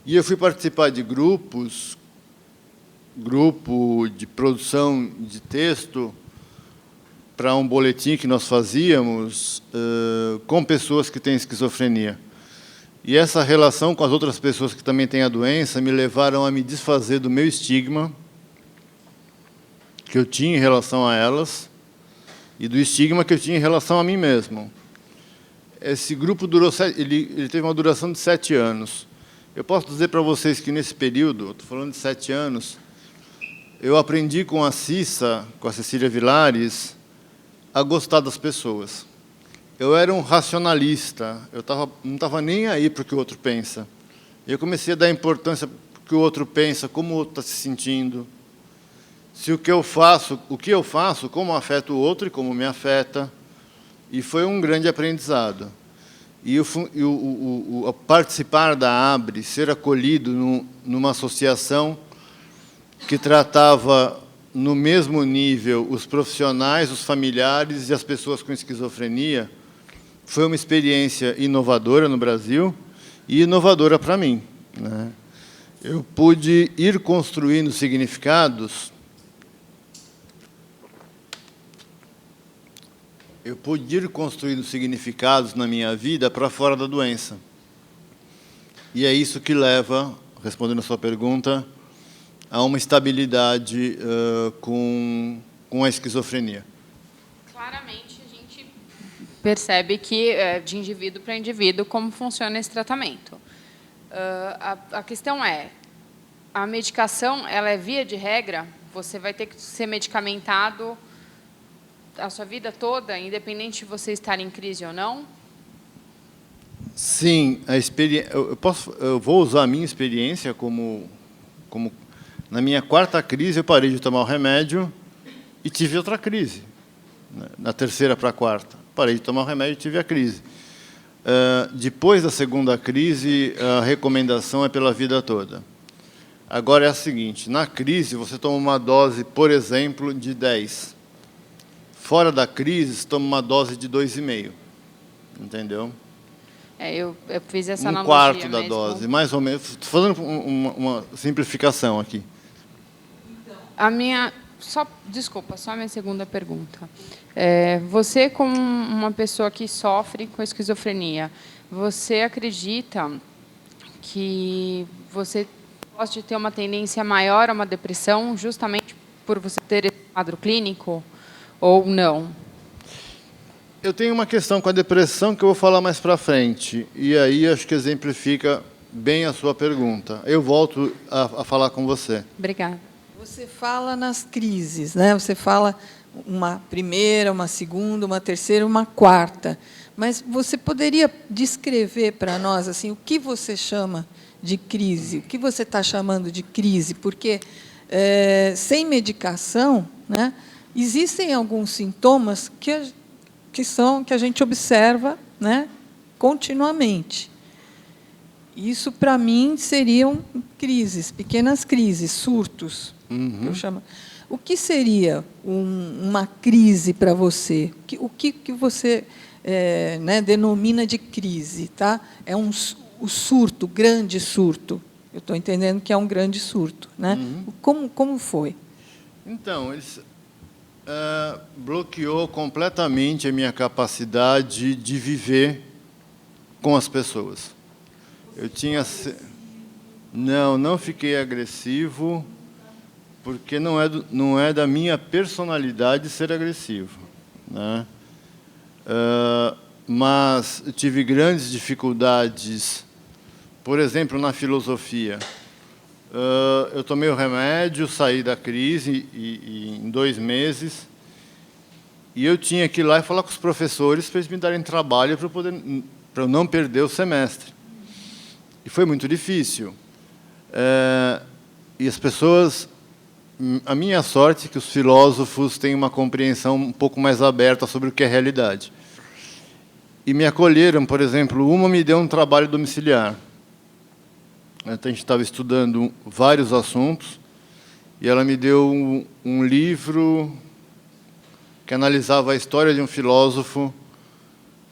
E eu fui participar de grupo de produção de texto para um boletim que nós fazíamos com pessoas que têm esquizofrenia. E essa relação com as outras pessoas que também têm a doença me levaram a me desfazer do meu estigma que eu tinha em relação a elas e do estigma que eu tinha em relação a mim mesmo. Esse grupo durou ele teve uma duração de 7 anos. Eu posso dizer para vocês que nesse período, estou falando de 7 anos, eu aprendi com a Cissa, com a Cecília Vilares, a gostar das pessoas. Eu era um racionalista, não estava nem aí para o que o outro pensa. Eu comecei a dar importância para o que o outro pensa, como o outro está se sentindo, se o que eu faço, como afeta o outro e como me afeta. E foi um grande aprendizado. E o participar da ABRE, ser acolhido numa associação que tratava no mesmo nível os profissionais, os familiares e as pessoas com esquizofrenia, foi uma experiência inovadora no Brasil e inovadora para mim, né? Eu pude ir construindo significados. Eu pude ir construindo significados na minha vida para fora da doença. E é isso que leva, respondendo a sua pergunta, a uma estabilidade com a esquizofrenia. Claramente, a gente percebe que, de indivíduo para indivíduo, como funciona esse tratamento. A questão é, a medicação, ela é via de regra? Você vai ter que ser medicamentado a sua vida toda, independente de você estar em crise ou não? Sim, eu vou usar a minha experiência como na minha 4ª crise eu parei de tomar o remédio e tive outra crise. Na 3ª para a 4ª, parei de tomar o remédio e tive a crise. Depois da 2ª crise, a recomendação é pela vida toda. Agora é a seguinte, na crise você toma uma dose, por exemplo, de 10. Fora da crise, toma uma dose de 2,5. Entendeu? Eu fiz essa Um analogia quarto da mesmo. dose, mais ou menos. Estou fazendo uma simplificação aqui. Desculpa, só a minha segunda pergunta. Você, como uma pessoa que sofre com esquizofrenia, você acredita que você pode ter uma tendência maior a uma depressão justamente por você ter esse quadro clínico ou não? Eu tenho uma questão com a depressão que eu vou falar mais para frente. E aí acho que exemplifica bem a sua pergunta. Eu volto a falar com você. Obrigada. Você fala nas crises, né? Você fala uma primeira, uma segunda, uma terceira, uma quarta. Mas você poderia descrever para nós assim, o que você chama de crise? O que você está chamando de crise? Porque, sem medicação, né, existem alguns sintomas que a gente observa, né, continuamente. Isso, para mim, seriam crises, pequenas crises, surtos. Que eu chamo. O que seria uma crise para você? O que você denomina de crise? Tá? É o surto, grande surto. Eu estou entendendo que é um grande surto. Né? Como foi? Então, bloqueou completamente a minha capacidade de viver com as pessoas. Não fiquei agressivo, porque não é da minha personalidade ser agressivo, né? Mas eu tive grandes dificuldades, por exemplo, na filosofia. Eu tomei o remédio, saí da crise em 2 meses, e eu tinha que ir lá e falar com os professores para eles me darem trabalho para eu não perder o semestre. E foi muito difícil. E as pessoas... A minha sorte é que os filósofos têm uma compreensão um pouco mais aberta sobre o que é realidade. E me acolheram, por exemplo, uma me deu um trabalho domiciliar. A gente estava estudando vários assuntos, e ela me deu um livro que analisava a história de um filósofo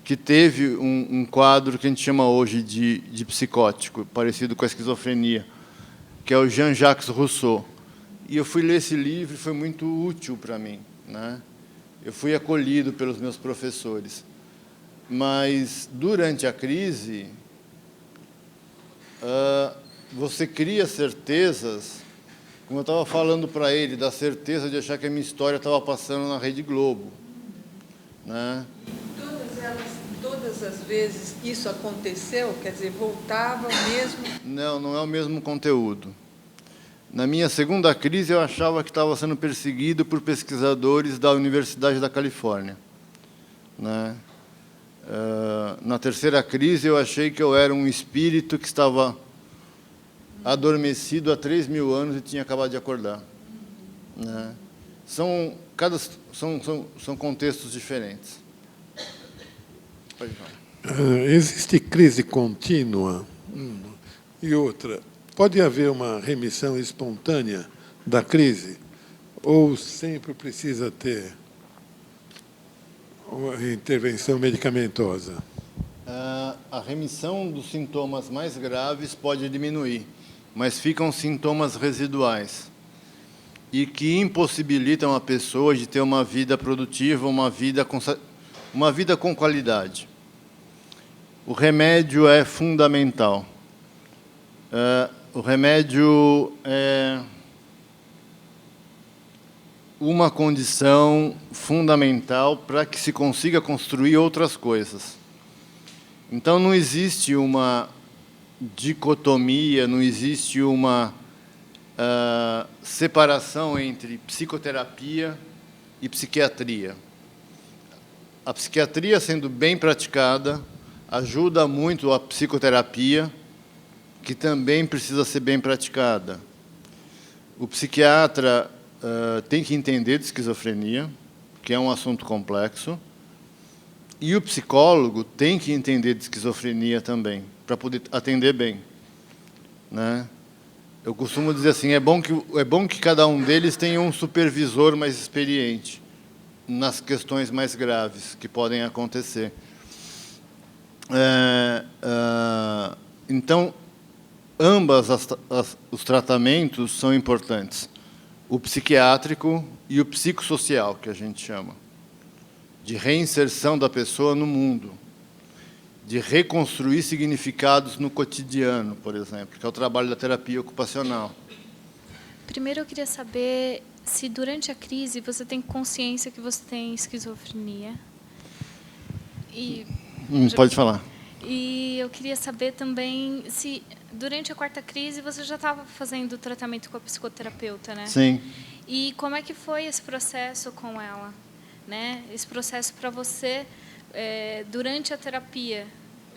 que teve um quadro que a gente chama hoje de psicótico, parecido com a esquizofrenia, que é o Jean-Jacques Rousseau. E eu fui ler esse livro e foi muito útil para mim, né? Eu fui acolhido pelos meus professores. Mas, durante a crise, você cria certezas, como eu estava falando para ele, da certeza de achar que a minha história estava passando na Rede Globo, né? Todas as vezes isso aconteceu? Quer dizer, voltava o mesmo? Não, não é o mesmo conteúdo. Na minha segunda crise, eu achava que estava sendo perseguido por pesquisadores da Universidade da Califórnia, né? Na terceira crise, eu achei que eu era um espírito que estava adormecido há 3.000 anos e tinha acabado de acordar, né? São contextos diferentes. Pode falar. Existe crise contínua? E outra, pode haver uma remissão espontânea da crise? Ou sempre precisa ter uma intervenção medicamentosa? A remissão dos sintomas mais graves pode diminuir, mas ficam sintomas residuais e que impossibilitam a pessoa de ter uma vida produtiva, uma vida com qualidade. O remédio é fundamental. O remédio é uma condição fundamental para que se consiga construir outras coisas. Então, não existe uma dicotomia, não existe uma separação entre psicoterapia e psiquiatria. A psiquiatria, sendo bem praticada, ajuda muito a psicoterapia, que também precisa ser bem praticada. O psiquiatra tem que entender de esquizofrenia, que é um assunto complexo, e o psicólogo tem que entender de esquizofrenia também, para poder atender bem, né? Eu costumo dizer assim, é bom que cada um deles tenha um supervisor mais experiente nas questões mais graves que podem acontecer. Então, os tratamentos são importantes. O psiquiátrico e o psicossocial, que a gente chama, de reinserção da pessoa no mundo, de reconstruir significados no cotidiano, por exemplo, que é o trabalho da terapia ocupacional. Primeiro, eu queria saber se, durante a crise, você tem consciência que você tem esquizofrenia. Pode falar. E eu queria saber também se, durante a quarta crise, você já estava fazendo tratamento com a psicoterapeuta, né? Sim. E como é que foi esse processo com ela, né? Esse processo para você, durante a terapia,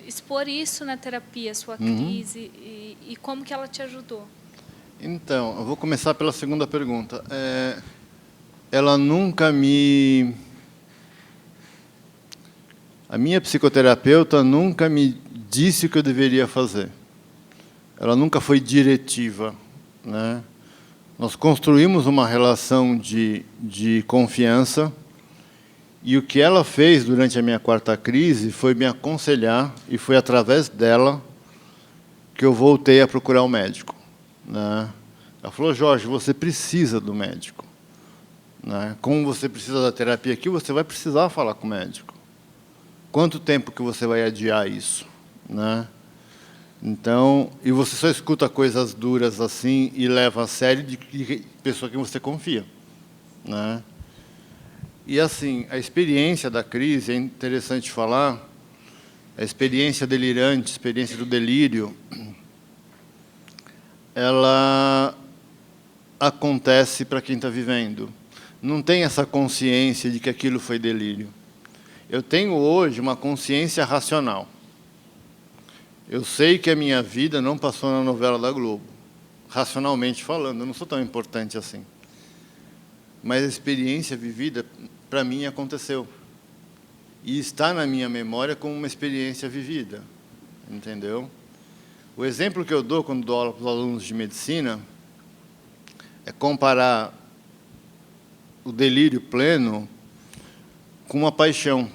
expor isso na terapia, a sua crise, e como que ela te ajudou? Então, eu vou começar pela segunda pergunta. Ela nunca me... A minha psicoterapeuta nunca me disse o que eu deveria fazer. Ela nunca foi diretiva, né? Nós construímos uma relação de confiança, e o que ela fez durante a minha quarta crise foi me aconselhar, e foi através dela que eu voltei a procurar um médico, né? Ela falou, Jorge, você precisa do médico, né? Como você precisa da terapia aqui, você vai precisar falar com o médico. Quanto tempo que você vai adiar isso, né? Então, e você só escuta coisas duras assim e leva a sério de pessoa que você confia, né? E assim, a experiência da crise, é interessante falar, a experiência delirante, a experiência do delírio, ela acontece para quem está vivendo. Não tem essa consciência de que aquilo foi delírio. Eu tenho hoje uma consciência racional. Eu sei que a minha vida não passou na novela da Globo, racionalmente falando, eu não sou tão importante assim. Mas a experiência vivida, para mim, aconteceu. E está na minha memória como uma experiência vivida, entendeu? O exemplo que eu dou quando dou aula para os alunos de medicina é comparar o delírio pleno com uma paixão.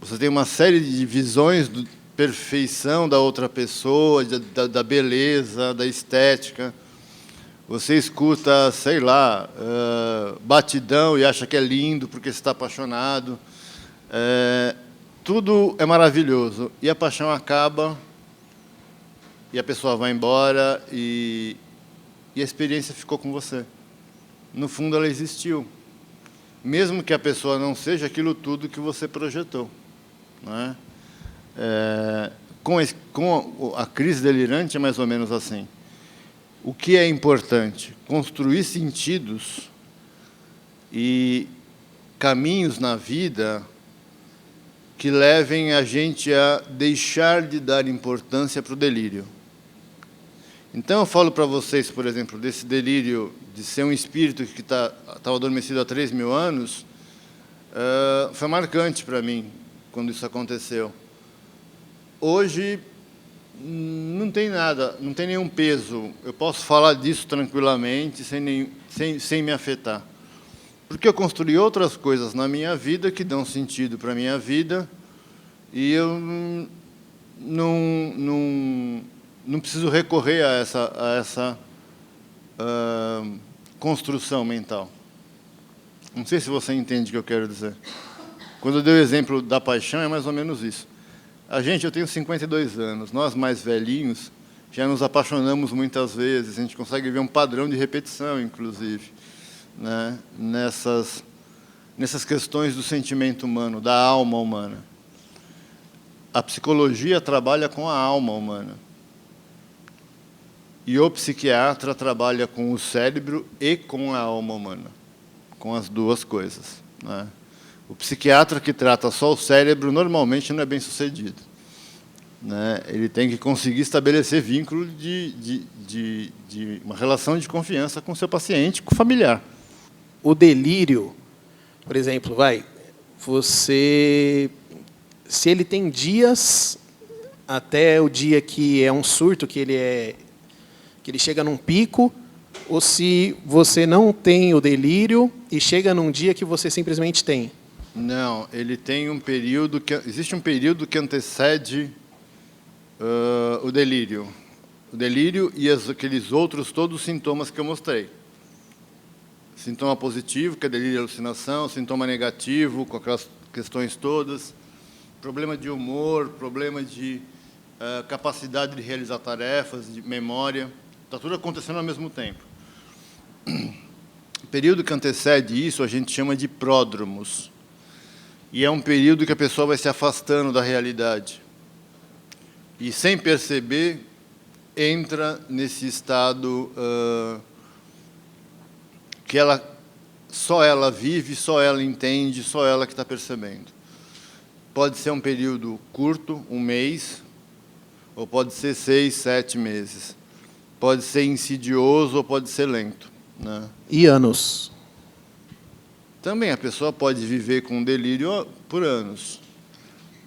Você tem uma série de visões de perfeição da outra pessoa, da beleza, da estética. Você escuta, sei lá, batidão e acha que é lindo porque você está apaixonado. Tudo é maravilhoso. E a paixão acaba, e a pessoa vai embora, e a experiência ficou com você. No fundo, ela existiu. Mesmo que a pessoa não seja aquilo tudo que você projetou. Não é? Com a crise delirante é mais ou menos assim. O que é importante? Construir sentidos e caminhos na vida que levem a gente a deixar de dar importância para o delírio. Então, eu falo para vocês, por exemplo, desse delírio de ser um espírito que estava adormecido há 3.000 anos, foi marcante para mim quando isso aconteceu. Hoje, não tem nada, não tem nenhum peso. Eu posso falar disso tranquilamente, sem me afetar. Porque eu construí outras coisas na minha vida que dão sentido para a minha vida, e eu não preciso recorrer a essa construção mental. Não sei se você entende o que eu quero dizer. Quando eu dei o exemplo da paixão, é mais ou menos isso. Eu tenho 52 anos, nós mais velhinhos já nos apaixonamos muitas vezes, a gente consegue ver um padrão de repetição, inclusive, né, nessas questões do sentimento humano, da alma humana. A psicologia trabalha com a alma humana. E o psiquiatra trabalha com o cérebro e com a alma humana, com as duas coisas, né? O psiquiatra que trata só o cérebro normalmente não é bem sucedido, né? Ele tem que conseguir estabelecer vínculo de uma relação de confiança com o seu paciente, com o familiar. O delírio, por exemplo, se ele tem dias até o dia que é um surto, que ele chega num pico, ou se você não tem o delírio e chega num dia que você simplesmente tem. Não, ele tem um período existe um período que antecede o delírio. O delírio e aqueles outros todos os sintomas que eu mostrei. Sintoma positivo, que é delírio e alucinação, sintoma negativo, com aquelas questões todas, problema de humor, problema de capacidade de realizar tarefas, de memória, está tudo acontecendo ao mesmo tempo. O período que antecede isso a gente chama de pródromos. E é um período que a pessoa vai se afastando da realidade. E, sem perceber, entra nesse estado que só ela vive, só ela entende, só ela que está percebendo. Pode ser um período curto, 1 mês, ou pode ser 6, 7 meses. Pode ser insidioso ou pode ser lento, né? E anos? Também a pessoa pode viver com delírio por anos,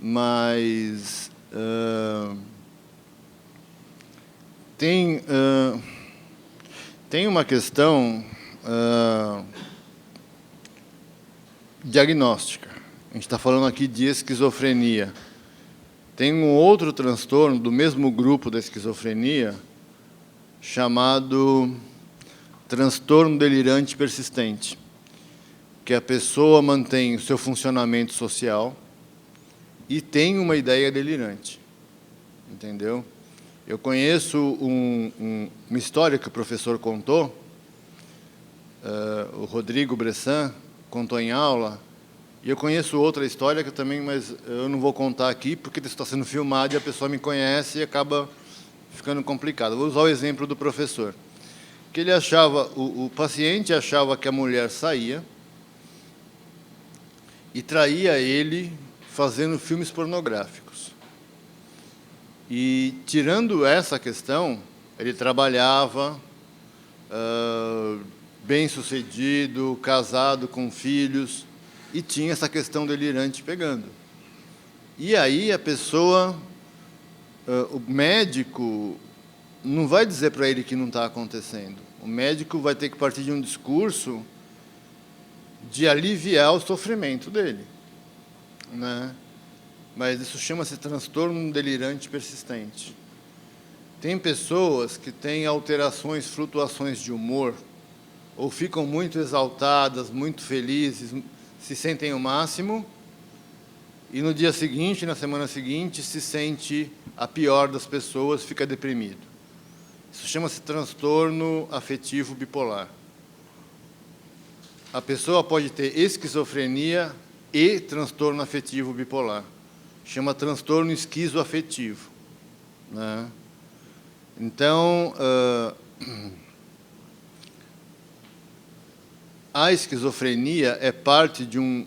mas tem uma questão diagnóstica. A gente está falando aqui de esquizofrenia. Tem um outro transtorno do mesmo grupo da esquizofrenia, chamado transtorno delirante persistente, que a pessoa mantém o seu funcionamento social e tem uma ideia delirante, entendeu? Eu conheço uma história que o professor contou, o Rodrigo Bressan contou em aula, e eu conheço outra história que também, mas eu não vou contar aqui porque isso está sendo filmado e a pessoa me conhece e acaba ficando complicado. Vou usar o exemplo do professor, que ele achava, o paciente achava que a mulher saía e traía ele fazendo filmes pornográficos. E, tirando essa questão, ele trabalhava, bem-sucedido, casado, com filhos, e tinha essa questão delirante pegando. E aí a pessoa, o médico, não vai dizer para ele que não está acontecendo. O médico vai ter que partir de um discurso de aliviar o sofrimento dele, né? Mas isso chama-se transtorno delirante persistente. Tem pessoas que têm alterações, flutuações de humor, ou ficam muito exaltadas, muito felizes, se sentem o máximo, e no dia seguinte, na semana seguinte, se sente a pior das pessoas, fica deprimido. Isso chama-se transtorno afetivo bipolar. A pessoa pode ter esquizofrenia e transtorno afetivo bipolar. Chama transtorno esquizoafetivo, né? Então, a esquizofrenia é parte de um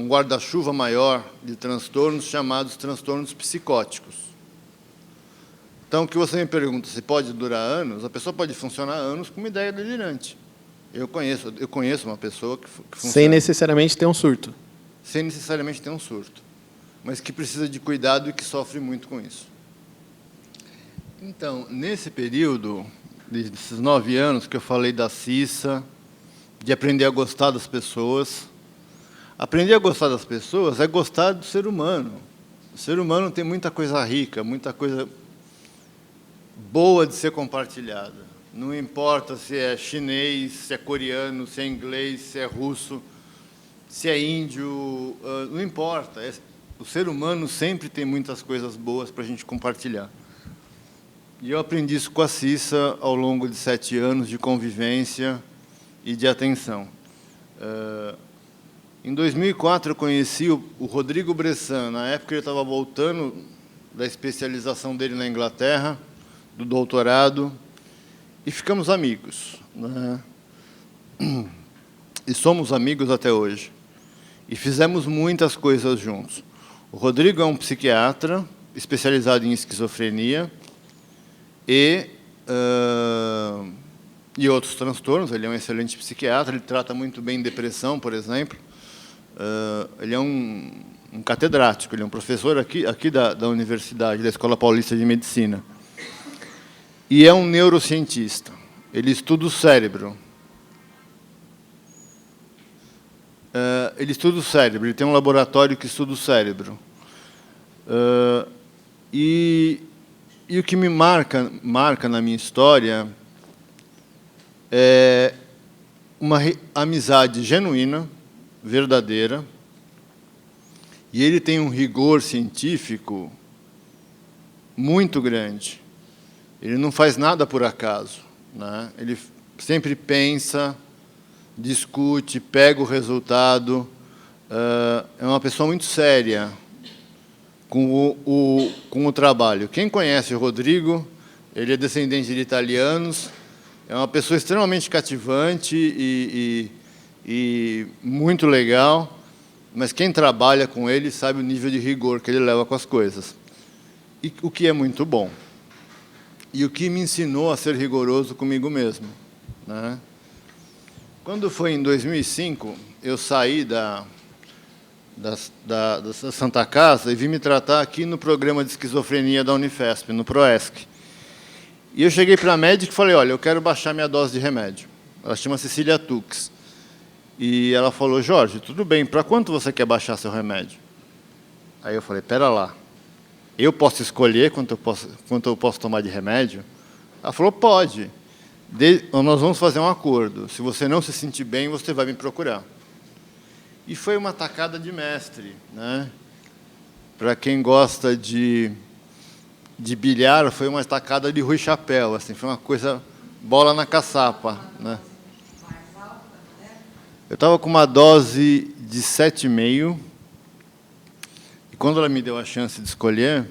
guarda-chuva maior de transtornos chamados transtornos psicóticos. Então, o que você me pergunta, se pode durar anos, a pessoa pode funcionar anos com uma ideia delirante. Eu conheço uma pessoa que funciona. Sem necessariamente ter um surto. Sem necessariamente ter um surto, mas que precisa de cuidado e que sofre muito com isso. Então, nesse período, desses 9 anos que eu falei da CISA, de aprender a gostar das pessoas, aprender a gostar das pessoas é gostar do ser humano. O ser humano tem muita coisa rica, muita coisa boa de ser compartilhada. Não importa se é chinês, se é coreano, se é inglês, se é russo, se é índio, não importa. O ser humano sempre tem muitas coisas boas para a gente compartilhar. E eu aprendi isso com a Cissa ao longo de 7 anos de convivência e de atenção. Em 2004, eu conheci o Rodrigo Bressan. Na época, ele estava voltando da especialização dele na Inglaterra, do doutorado, e ficamos amigos, né? E somos amigos até hoje. E fizemos muitas coisas juntos. O Rodrigo é um psiquiatra especializado em esquizofrenia e outros transtornos. Ele é um excelente psiquiatra, ele trata muito bem depressão, por exemplo. Ele é um catedrático, ele é um professor aqui da universidade, da Escola Paulista de Medicina. E é um neurocientista. Ele estuda o cérebro. Ele estuda o cérebro, ele tem um laboratório que estuda o cérebro. E o que me marca na minha história é uma amizade genuína, verdadeira, e ele tem um rigor científico muito grande. Ele não faz nada por acaso, né? Ele sempre pensa, discute, pega o resultado. É uma pessoa muito séria com o trabalho. Quem conhece o Rodrigo, ele é descendente de italianos, é uma pessoa extremamente cativante e muito legal, mas quem trabalha com ele sabe o nível de rigor que ele leva com as coisas. E o que é muito bom. E o que me ensinou a ser rigoroso comigo mesmo, né? Quando foi em 2005, eu saí da Santa Casa e vim me tratar aqui no programa de esquizofrenia da Unifesp, no PROESC. E eu cheguei para a médica e falei, olha, eu quero baixar minha dose de remédio. Ela chama Cecília Tux. E ela falou, Jorge, tudo bem, para quanto você quer baixar seu remédio? Aí eu falei, espera lá, eu posso escolher quanto eu posso tomar de remédio? Ela falou, pode. Nós vamos fazer um acordo. Se você não se sentir bem, você vai me procurar. E foi uma tacada de mestre, né? Para quem gosta de bilhar, foi uma tacada de Rui Chapéu, assim, foi uma coisa bola na caçapa, né? Eu estava com uma dose de 7,5, e quando ela me deu a chance de escolher,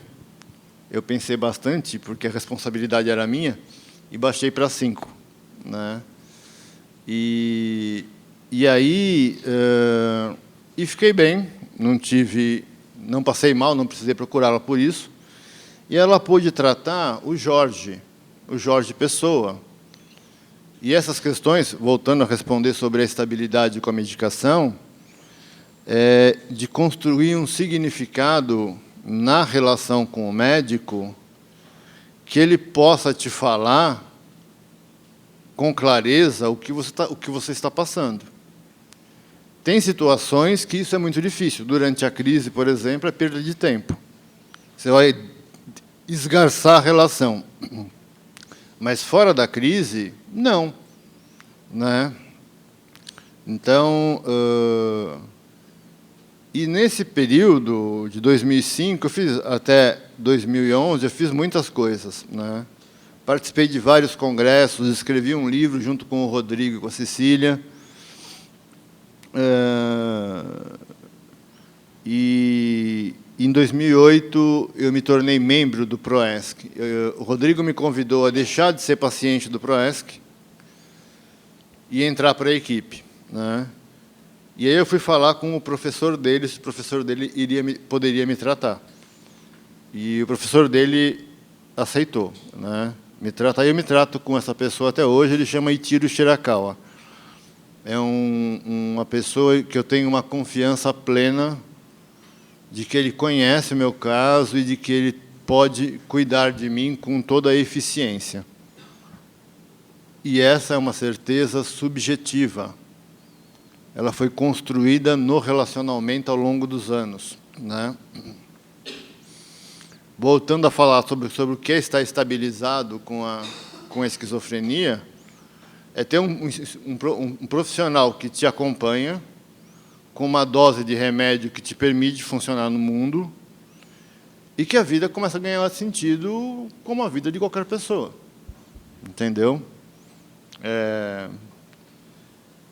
eu pensei bastante, porque a responsabilidade era minha, e baixei para 5, né? E aí e fiquei bem, não passei mal, não precisei procurá-la por isso. E ela pôde tratar o Jorge Pessoa. E essas questões, voltando a responder sobre a estabilidade com a medicação, de construir um significado na relação com o médico que ele possa te falar com clareza o que você está passando. Tem situações que isso é muito difícil. Durante a crise, por exemplo, é perda de tempo. Você vai esgarçar a relação. Mas fora da crise, não. Né? Então, e nesse período de 2005, até 2011, eu fiz muitas coisas. Né? Participei de vários congressos, escrevi um livro junto com o Rodrigo e com a Cecília. E em 2008 eu me tornei membro do PROESC. O Rodrigo me convidou a deixar de ser paciente do PROESC e entrar para a equipe. Né? E aí eu fui falar com o professor dele, se o professor dele poderia me tratar. E o professor dele aceitou. Né? Aí eu me trato com essa pessoa até hoje, ele chama Itiro Shirakawa. É uma pessoa que eu tenho uma confiança plena de que ele conhece o meu caso e de que ele pode cuidar de mim com toda a eficiência. E essa é uma certeza subjetiva. Ela foi construída no relacionamento ao longo dos anos. Né? Voltando a falar sobre o que é estar estabilizado com a esquizofrenia, é ter um profissional que te acompanha, com uma dose de remédio que te permite funcionar no mundo, e que a vida começa a ganhar sentido como a vida de qualquer pessoa. Entendeu?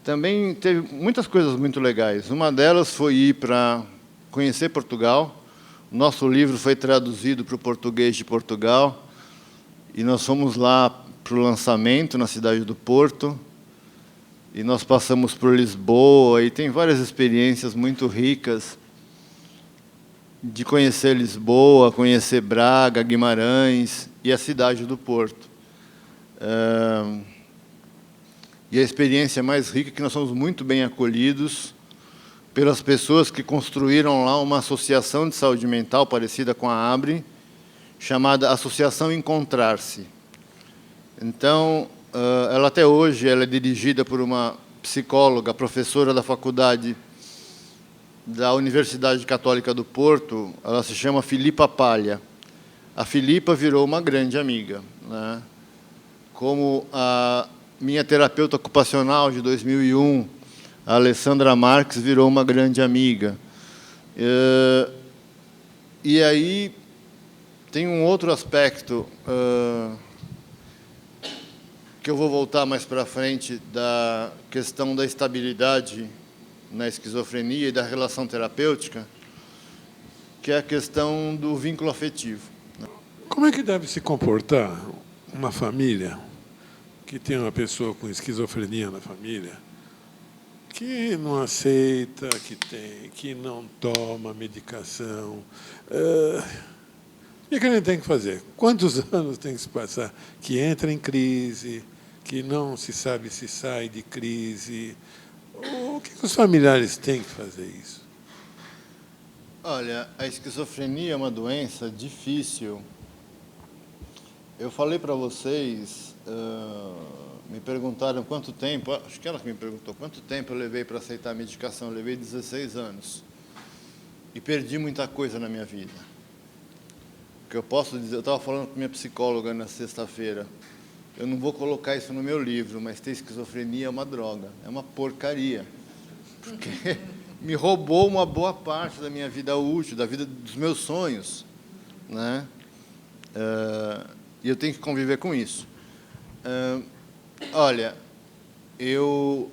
Também teve muitas coisas muito legais. Uma delas foi ir para conhecer Portugal. O nosso livro foi traduzido para o português de Portugal, e nós fomos lá para o lançamento na cidade do Porto, e nós passamos por Lisboa, e tem várias experiências muito ricas de conhecer Lisboa, conhecer Braga, Guimarães e a cidade do Porto. E a experiência mais rica é que nós somos muito bem acolhidos pelas pessoas que construíram lá uma associação de saúde mental parecida com a ABRE, chamada Associação Encontrar-se. Então, ela até hoje ela é dirigida por uma psicóloga, professora da faculdade da Universidade Católica do Porto. Ela se chama Filipa Palha. A Filipa virou uma grande amiga. Né? Como a minha terapeuta ocupacional de 2001, a Alessandra Marques, virou uma grande amiga. E aí tem um outro aspecto que eu vou voltar mais para frente, da questão da estabilidade na esquizofrenia e da relação terapêutica, que é a questão do vínculo afetivo. Como é que deve se comportar uma família que tem uma pessoa com esquizofrenia na família, que não aceita, que não toma medicação? O que a gente tem que fazer? Quantos anos tem que se passar? Que entra em crise, que não se sabe se sai de crise. O que os familiares têm que fazer isso? Olha, a esquizofrenia é uma doença difícil. Eu falei para vocês, me perguntaram quanto tempo, acho que ela que me perguntou, quanto tempo eu levei para aceitar a medicação. Eu levei 16 anos. E perdi muita coisa na minha vida. O que eu posso dizer, eu estava falando com minha psicóloga na sexta-feira, eu não vou colocar isso no meu livro, mas ter esquizofrenia é uma droga, é uma porcaria. Porque me roubou uma boa parte da minha vida útil, da vida dos meus sonhos. Né? E eu tenho que conviver com isso. Olha,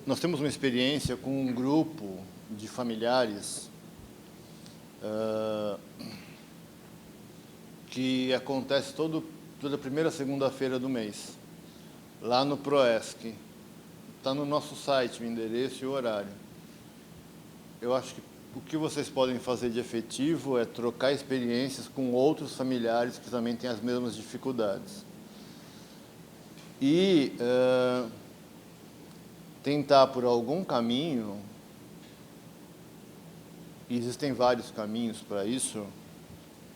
nós temos uma experiência com um grupo de familiares que acontece toda primeira segunda-feira do mês, lá no PROESC. Está no nosso site o endereço e o horário. Eu acho que o que vocês podem fazer de efetivo é trocar experiências com outros familiares que também têm as mesmas dificuldades. E tentar por algum caminho, e existem vários caminhos para isso,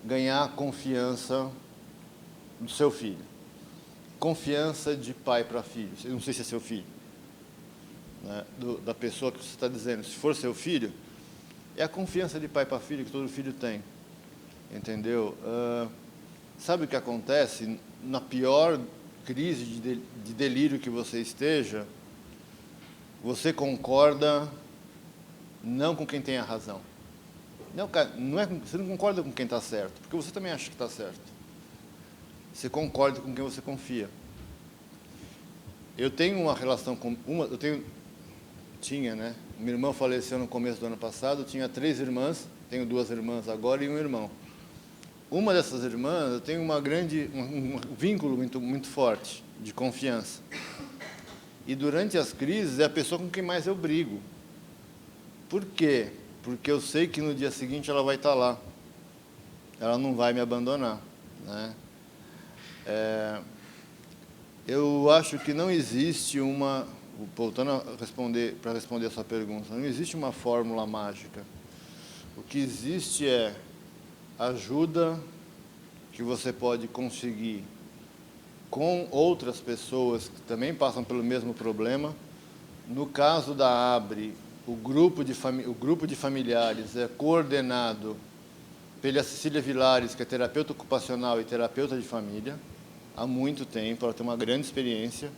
ganhar a confiança do seu filho. confiança de pai para filho. Eu não sei se é seu filho, né? Da pessoa que você está dizendo. Se for seu filho, é a confiança de pai para filho que todo filho tem. Entendeu? Sabe o que acontece? Na pior crise de delírio que você esteja, você concorda não com quem tem a razão. Você não concorda com quem está certo, porque você também acha que está certo. Você concorda com quem você confia. Eu tenho uma relação com tinha, né? Minha irmã faleceu no começo do ano passado, eu tinha 3 irmãs, tenho 2 irmãs agora e um irmão. Uma dessas irmãs, eu tenho um vínculo muito forte de confiança. E durante as crises é a pessoa com quem mais eu brigo. Por quê? Porque eu sei que no dia seguinte ela vai estar lá. Ela não vai me abandonar, né? Eu acho que não existe voltando a para responder a sua pergunta, não existe uma fórmula mágica. O que existe é ajuda que você pode conseguir com outras pessoas que também passam pelo mesmo problema. No caso da ABRE, o grupo de familiares é coordenado pela Cecília Vilares, que é terapeuta ocupacional e terapeuta de família, há muito tempo, ela tem uma grande experiência.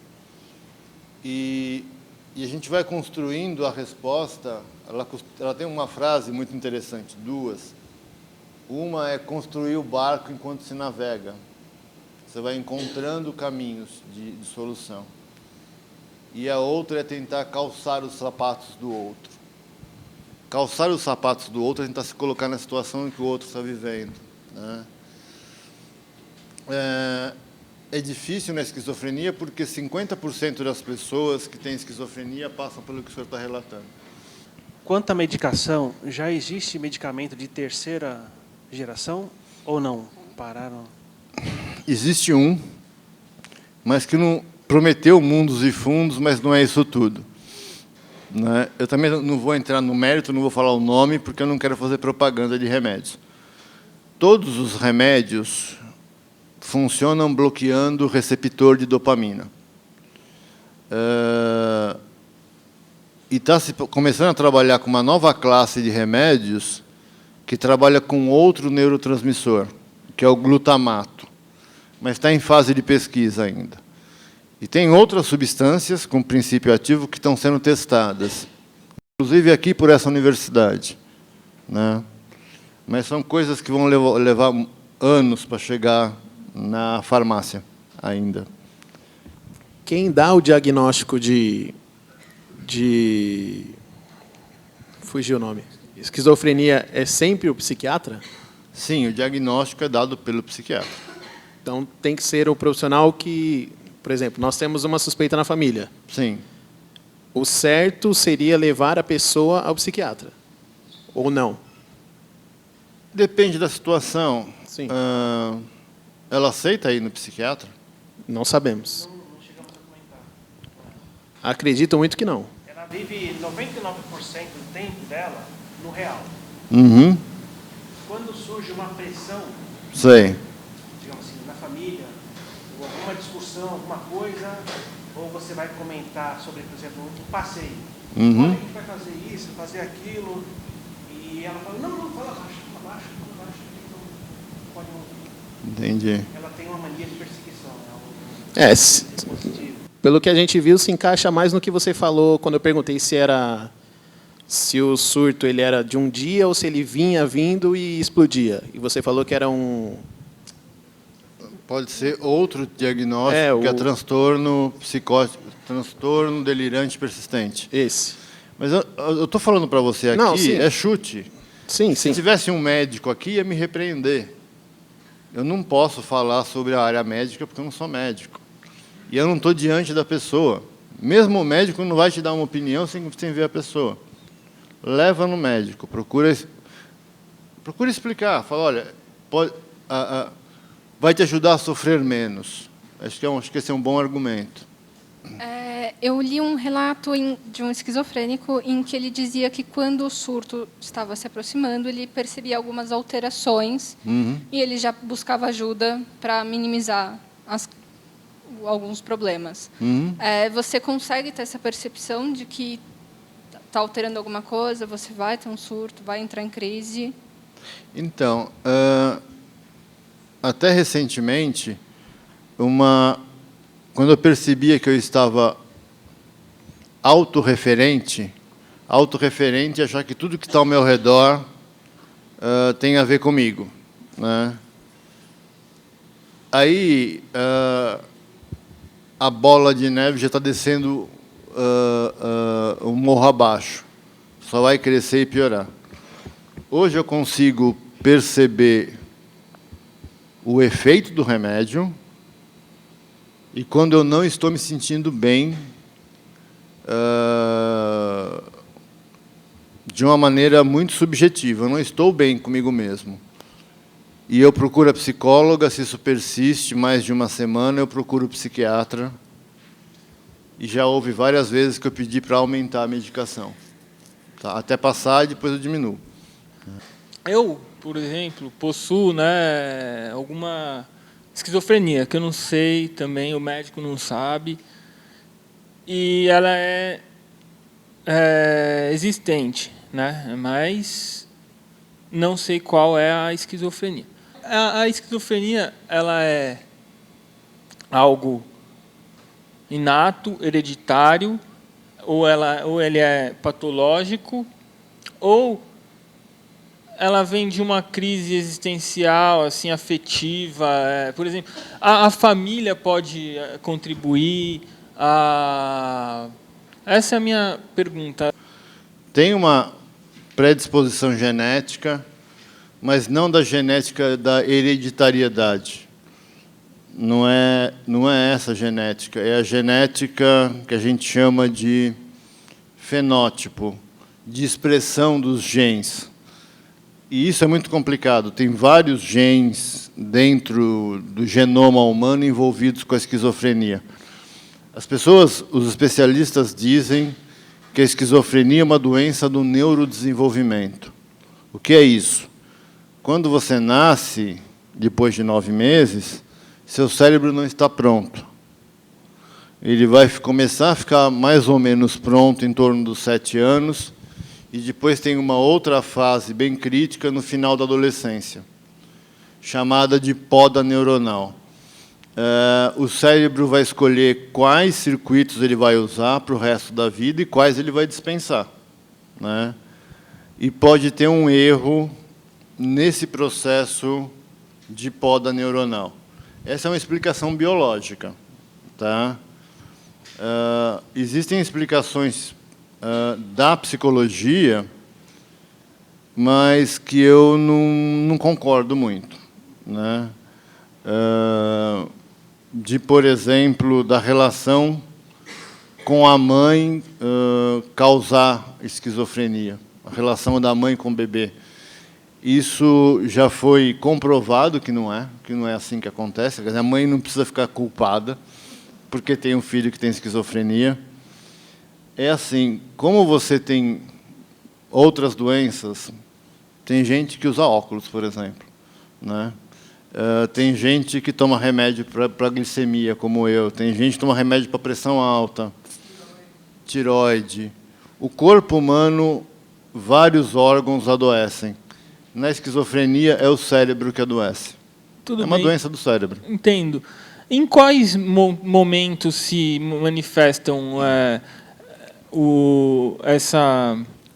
E a gente vai construindo a resposta. Ela tem uma frase muito interessante, 2. Uma é construir o barco enquanto se navega. Você vai encontrando caminhos de solução. E a outra é tentar calçar os sapatos do outro. Calçar os sapatos do outro é tentar se colocar na situação em que o outro está vivendo, né? É difícil na esquizofrenia porque 50% das pessoas que têm esquizofrenia passam pelo que o senhor está relatando. Quanto à medicação, já existe medicamento de 3ª geração ou não? Pararam? Existe um, mas que não prometeu mundos e fundos, mas não é isso tudo, né? Eu também não vou entrar no mérito, não vou falar o nome, porque eu não quero fazer propaganda de remédios. Todos os remédios funcionam bloqueando o receptor de dopamina. E está começando a trabalhar com uma nova classe de remédios que trabalha com outro neurotransmissor, que é o glutamato, mas está em fase de pesquisa ainda. E tem outras substâncias com princípio ativo que estão sendo testadas, inclusive aqui por essa universidade, né? Mas são coisas que vão levar anos para chegar na farmácia ainda. Quem dá o diagnóstico de fugiu o nome. Esquizofrenia é sempre o psiquiatra? Sim, o diagnóstico é dado pelo psiquiatra. Então tem que ser o profissional que, por exemplo, nós temos uma suspeita na família. Sim. O certo seria levar a pessoa ao psiquiatra, ou não? Depende da situação. Sim. Ela aceita ir no psiquiatra? Não sabemos. Não chegamos a comentar. Acredito muito que não. Ela vive 99% do tempo dela no real. Uhum. Quando surge uma pressão, Sei. digamos assim, na família, ou alguma discussão, alguma coisa, ou você vai comentar sobre, por exemplo, um passeio. Uhum. Olha, a gente vai fazer isso, fazer aquilo, e ela fala, não, fala baixo, não pode ouvir. Entendi. Ela tem uma mania de perseguição. Pelo que a gente viu, se encaixa mais no que você falou quando eu perguntei se o surto ele era de um dia ou se ele vinha vindo e explodia. E você falou que era um... Pode ser outro diagnóstico, que é transtorno psicótico, transtorno delirante persistente. Esse. Mas eu estou falando para você aqui, não, sim. É chute. Sim, Se tivesse um médico aqui, ia me repreender. Eu não posso falar sobre a área médica porque eu não sou médico. E eu não estou diante da pessoa. Mesmo o médico não vai te dar uma opinião sem ver a pessoa. Leva no médico, procura explicar. Fala, olha, vai te ajudar a sofrer menos. Acho que esse é um bom argumento. Eu li um relato de um esquizofrênico em que ele dizia que quando o surto estava se aproximando, ele percebia algumas alterações e ele já buscava ajuda para minimizar alguns problemas. Você consegue ter essa percepção de que está alterando alguma coisa, você vai ter um surto, vai entrar em crise? Então, até recentemente, quando eu percebia que eu estava autorreferente é achar que tudo que está ao meu redor tem a ver comigo, né? Aí a bola de neve já está descendo um morro abaixo, só vai crescer e piorar. Hoje eu consigo perceber o efeito do remédio e quando eu não estou me sentindo bem, de uma maneira muito subjetiva. Eu não estou bem comigo mesmo. E eu procuro a psicóloga, se isso persiste mais de uma semana, eu procuro o psiquiatra. E já houve várias vezes que eu pedi para aumentar a medicação. Tá? Até passar e depois eu diminuo. Eu, por exemplo, possuo, né, alguma esquizofrenia, que eu não sei também, o médico não sabe. E ela é existente, né? Mas não sei qual é a esquizofrenia. A esquizofrenia, ela é algo inato, hereditário, ou ele é patológico, ou ela vem de uma crise existencial, assim, afetiva. Por exemplo, a família pode contribuir. Essa é a minha pergunta. Tem uma predisposição genética, mas não da genética da hereditariedade. Não é essa genética, é a genética que a gente chama de fenótipo, de expressão dos genes. E isso é muito complicado. Tem vários genes dentro do genoma humano envolvidos com a esquizofrenia. As pessoas, os especialistas dizem que a esquizofrenia é uma doença do neurodesenvolvimento. O que é isso? Quando você nasce, depois de 9 meses, seu cérebro não está pronto. Ele vai começar a ficar mais ou menos pronto em torno dos 7 anos, e depois tem uma outra fase bem crítica no final da adolescência, chamada de poda neuronal. O cérebro vai escolher quais circuitos ele vai usar para o resto da vida e quais ele vai dispensar, né? E pode ter um erro nesse processo de poda neuronal. Essa é uma explicação biológica, tá? Existem explicações da psicologia, mas que eu não concordo muito, né? Por exemplo, da relação com a mãe causar esquizofrenia, a relação da mãe com o bebê. Isso já foi comprovado que não é assim que acontece. Quer dizer, a mãe não precisa ficar culpada porque tem um filho que tem esquizofrenia. É assim, como você tem outras doenças, tem gente que usa óculos, por exemplo, né? Tem gente que toma remédio para glicemia, como eu. Tem gente que toma remédio para pressão alta, tireoide. O corpo humano, vários órgãos adoecem. Na esquizofrenia, é o cérebro que adoece. Tudo é uma bem. doença do cérebro. Entendo. Em quais momentos se manifestam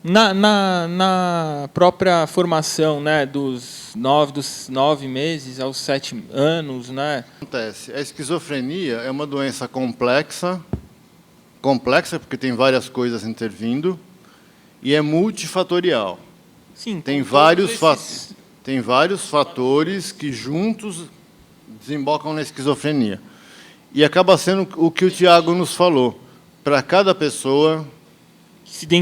na própria formação, né, dos 9 meses aos 7 anos, né? Acontece. A esquizofrenia é uma doença complexa porque tem várias coisas intervindo, e é multifatorial. Sim, tem vários fatores que juntos desembocam na esquizofrenia. E acaba sendo o que o Tiago nos falou. Para cada pessoa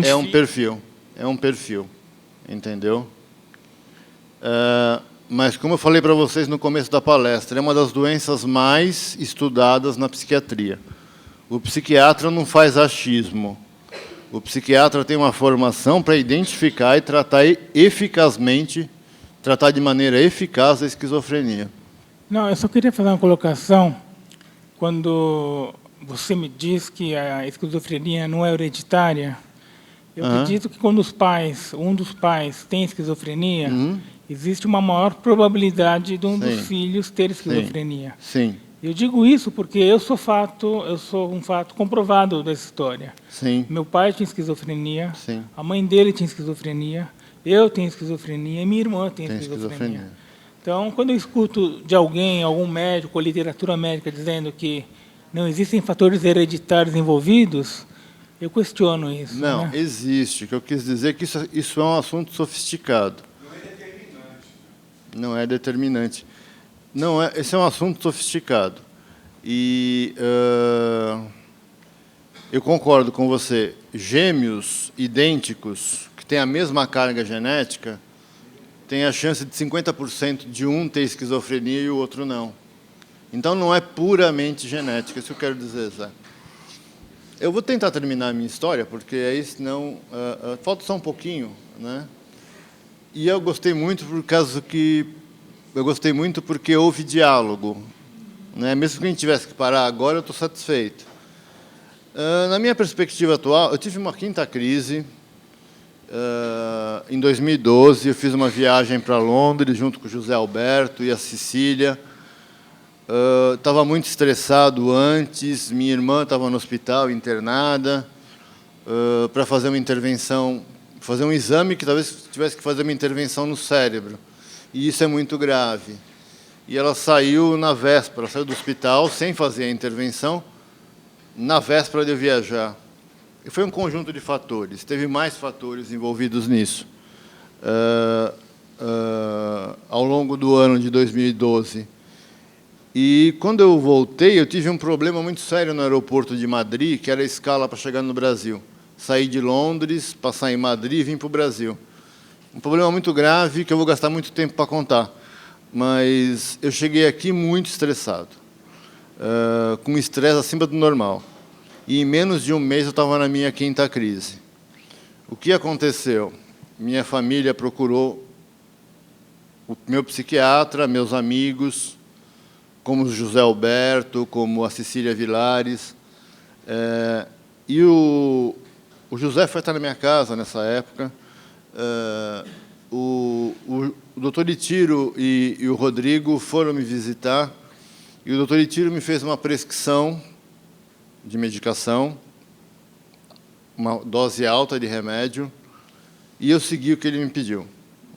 é um perfil. É um perfil. Entendeu? Mas, como eu falei para vocês no começo da palestra, é uma das doenças mais estudadas na psiquiatria. O psiquiatra não faz achismo. O psiquiatra tem uma formação para identificar e tratar eficazmente, tratar de maneira eficaz a esquizofrenia. Não, eu só queria fazer uma colocação. quando você me diz que a esquizofrenia não é hereditária, eu acredito que quando um dos pais tem esquizofrenia, existe uma maior probabilidade de um dos filhos ter esquizofrenia. Sim. Eu digo isso porque eu sou um fato comprovado dessa história. Sim. Meu pai tinha esquizofrenia, Sim. a mãe dele tinha esquizofrenia, eu tenho esquizofrenia e minha irmã tem esquizofrenia. Então, quando eu escuto de alguém, algum médico ou literatura médica dizendo que não existem fatores hereditários envolvidos, eu questiono isso. Não, né? existe. O que eu quis dizer é que isso é um assunto sofisticado. Não é determinante. Não é, esse é um assunto sofisticado. E eu concordo com você. Gêmeos idênticos, que têm a mesma carga genética, têm a chance de 50% de um ter esquizofrenia e o outro não. Então, não é puramente genética, isso que eu quero dizer, Zé. Eu vou tentar terminar a minha história, porque aí, senão, falta só um pouquinho, né? E eu gostei muito porque houve diálogo, né? Mesmo que a gente tivesse que parar agora, eu estou satisfeito. Na minha perspectiva atual, eu tive uma quinta crise. Em 2012, eu fiz uma viagem para Londres, junto com o José Alberto e a Cecília. Estava muito estressado antes, minha irmã estava no hospital, internada, para fazer uma intervenção, fazer um exame que talvez tivesse que fazer uma intervenção no cérebro. E isso é muito grave. E ela saiu na véspera, saiu do hospital sem fazer a intervenção, na véspera de eu viajar. E foi um conjunto de fatores, teve mais fatores envolvidos nisso. Ao longo do ano de 2012. E, quando eu voltei, eu tive um problema muito sério no aeroporto de Madrid, que era a escala para chegar no Brasil. Sair de Londres, passar em Madrid e vir para o Brasil. Um problema muito grave que eu vou gastar muito tempo para contar. Mas eu cheguei aqui muito estressado, com estresse acima do normal. E, em menos de um mês, eu estava na minha quinta crise. O que aconteceu? Minha família procurou o meu psiquiatra, meus amigos, como o José Alberto, como a Cecília Vilares. E o José foi estar na minha casa nessa época. O doutor Itiro e o Rodrigo foram me visitar, e o doutor Itiro me fez uma prescrição de medicação, uma dose alta de remédio, e eu segui o que ele me pediu,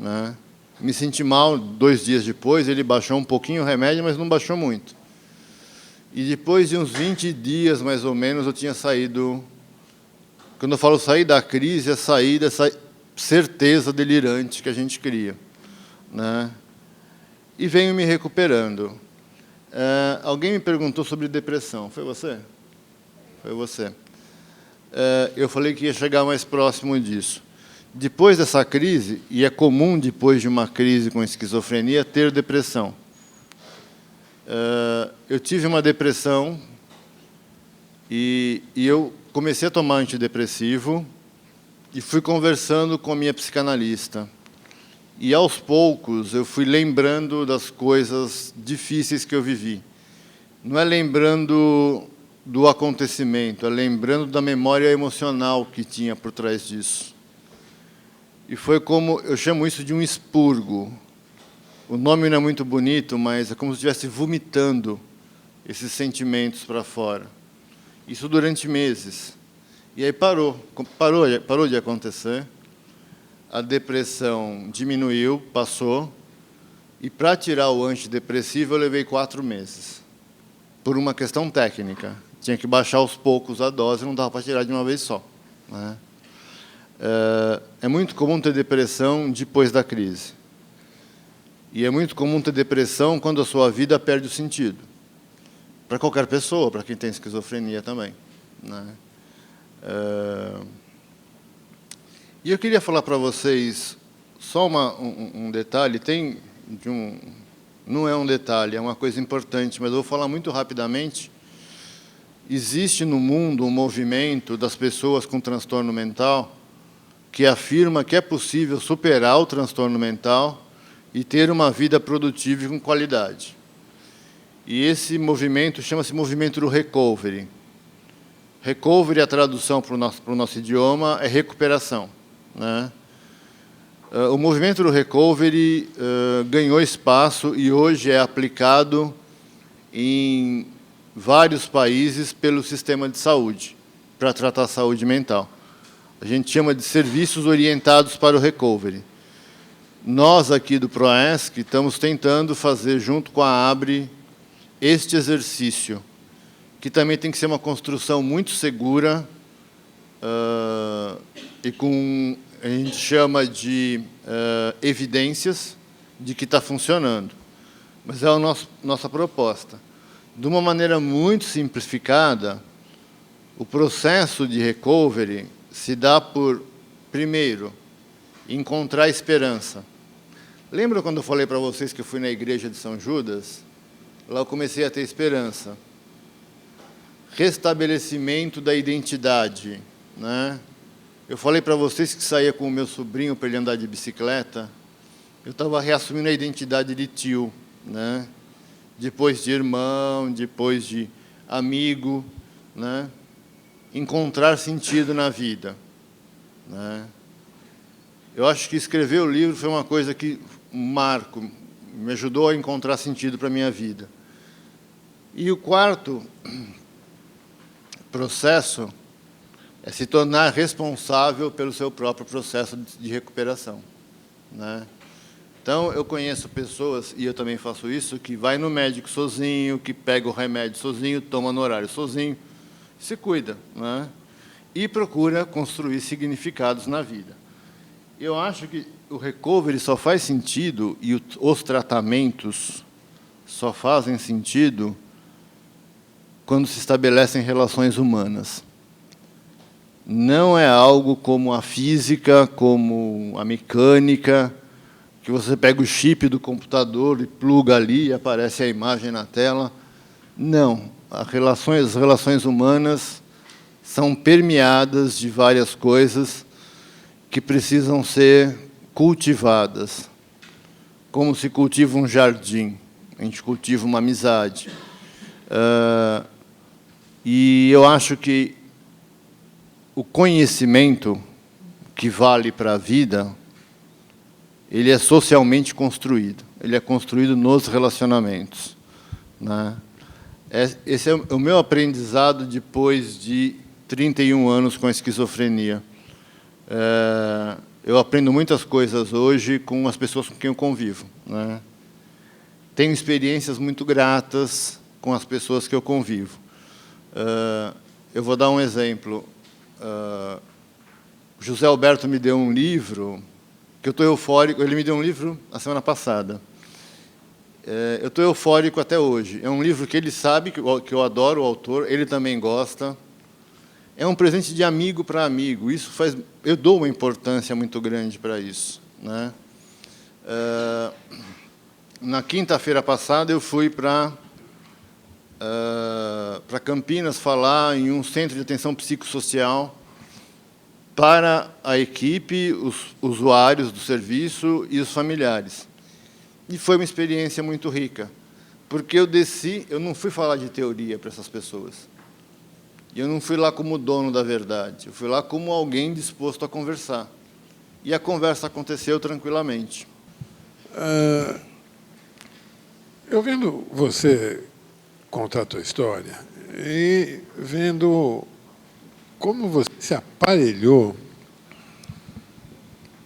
né? Me senti mal 2 dias depois, ele baixou um pouquinho o remédio, mas não baixou muito. E depois de uns 20 dias, mais ou menos, eu tinha saído... Quando eu falo sair da crise, é sair dessa certeza delirante que a gente cria, né? E venho me recuperando. Alguém me perguntou sobre depressão. Foi você? Foi você. Eu falei que ia chegar mais próximo disso. Depois dessa crise, e é comum depois de uma crise com esquizofrenia, ter depressão. Eu tive uma depressão e eu comecei a tomar antidepressivo e fui conversando com a minha psicanalista. E, aos poucos, eu fui lembrando das coisas difíceis que eu vivi. Não é lembrando do acontecimento, é lembrando da memória emocional que tinha por trás disso. E foi como, eu chamo isso de um expurgo. O nome não é muito bonito, mas é como se estivesse vomitando esses sentimentos para fora. Isso durante meses. E aí parou de acontecer. A depressão diminuiu, passou. E, para tirar o antidepressivo, eu levei 4 meses. Por uma questão técnica. Tinha que baixar aos poucos a dose, não dava para tirar de uma vez só, né? É muito comum ter depressão depois da crise. E é muito comum ter depressão quando a sua vida perde o sentido. Para qualquer pessoa, para quem tem esquizofrenia também, né? E eu queria falar para vocês só um detalhe. Não é um detalhe, é uma coisa importante, mas eu vou falar muito rapidamente. Existe no mundo um movimento das pessoas com transtorno mental que afirma que é possível superar o transtorno mental e ter uma vida produtiva e com qualidade. E esse movimento chama-se movimento do recovery. Recovery, a tradução para o nosso idioma, é recuperação, né? O movimento do recovery ganhou espaço e hoje é aplicado em vários países pelo sistema de saúde, para tratar a saúde mental. A gente chama de serviços orientados para o recovery. Nós, aqui do PROESC, estamos tentando fazer, junto com a ABRE, este exercício, que também tem que ser uma construção muito segura e com, a gente chama de evidências de que está funcionando. Mas é a nossa proposta. De uma maneira muito simplificada, o processo de recovery se dá por, primeiro, encontrar esperança. Lembra quando eu falei para vocês que eu fui na igreja de São Judas? Lá eu comecei a ter esperança. Restabelecimento da identidade, né? Eu falei para vocês que saía com o meu sobrinho para ele andar de bicicleta. Eu estava reassumindo a identidade de tio, né? Depois de irmão, depois de amigo, né? Encontrar sentido na vida, né? Eu acho que escrever o livro foi uma coisa que, um marco, me ajudou a encontrar sentido para a minha vida. E o quarto processo é se tornar responsável pelo seu próprio processo de recuperação, né? Então, eu conheço pessoas, e eu também faço isso, que vai no médico sozinho, que pega o remédio sozinho, toma no horário sozinho, se cuida, né? E procura construir significados na vida. Eu acho que o recovery só faz sentido, e os tratamentos só fazem sentido quando se estabelecem relações humanas. Não é algo como a física, como a mecânica, que você pega o chip do computador e pluga ali e aparece a imagem na tela. Não. As relações humanas são permeadas de várias coisas que precisam ser cultivadas, como se cultiva um jardim. A gente cultiva uma amizade. E eu acho que o conhecimento que vale para a vida, ele é socialmente construído. Ele é construído nos relacionamentos, né? Esse é o meu aprendizado depois de 31 anos com a esquizofrenia. Eu aprendo muitas coisas hoje com as pessoas com quem eu convivo, né? Tenho experiências muito gratas com as pessoas que eu convivo. Eu vou dar um exemplo. José Alberto me deu um livro, que eu estou eufórico. Ele me deu um livro na semana passada. Eu estou eufórico até hoje. É um livro que ele sabe que eu adoro o autor, ele também gosta. É um presente de amigo para amigo. Isso faz, eu dou uma importância muito grande para isso, né? Na quinta-feira passada, eu fui para Campinas falar em um centro de atenção psicossocial para a equipe, os usuários do serviço e os familiares. E foi uma experiência muito rica, porque eu não fui falar de teoria para essas pessoas. E eu não fui lá como dono da verdade, eu fui lá como alguém disposto a conversar. E a conversa aconteceu tranquilamente. Eu vendo você contar a tua história e vendo como você se aparelhou,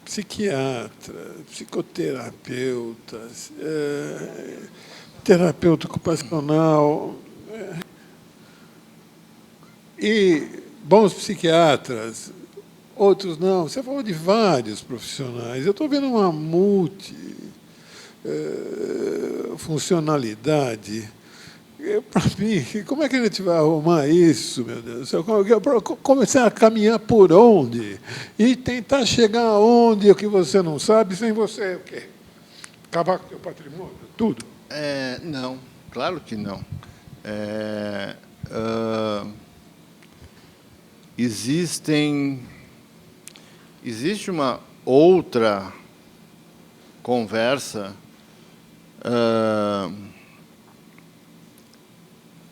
psiquiatra, psicoterapeuta, terapeuta ocupacional, e bons psiquiatras, outros não. Você falou de vários profissionais. Eu estou vendo uma multifuncionalidade. Para mim, como é que a gente vai arrumar isso, meu Deus do céu? Começar a caminhar por onde? E tentar chegar aonde o que você não sabe, sem você o quê? Acabar com o teu patrimônio, tudo? Não, claro que não. Existe uma outra conversa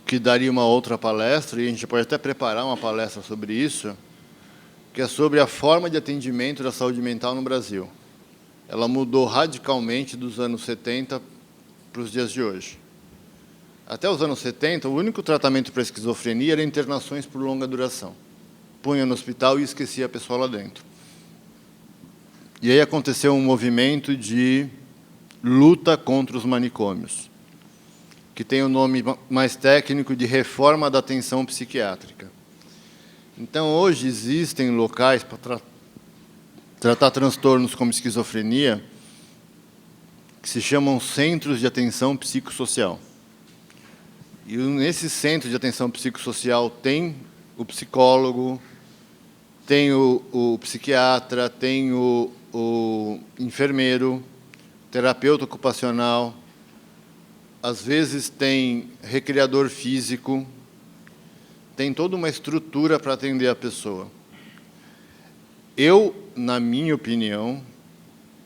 que daria uma outra palestra, e a gente pode até preparar uma palestra sobre isso, que é sobre a forma de atendimento da saúde mental no Brasil. Ela mudou radicalmente dos anos 70 para os dias de hoje. Até os anos 70, o único tratamento para esquizofrenia era internações por longa duração. Punha no hospital e esquecia a pessoa lá dentro. E aí aconteceu um movimento de luta contra os manicômios, que tem o nome mais técnico de reforma da atenção psiquiátrica. Então, hoje existem locais para tratar transtornos como esquizofrenia, que se chamam centros de atenção psicossocial. E nesse centro de atenção psicossocial tem o psicólogo, tem o psiquiatra, tem o enfermeiro, terapeuta ocupacional, às vezes tem recreador físico, tem toda uma estrutura para atender a pessoa. Eu, na minha opinião,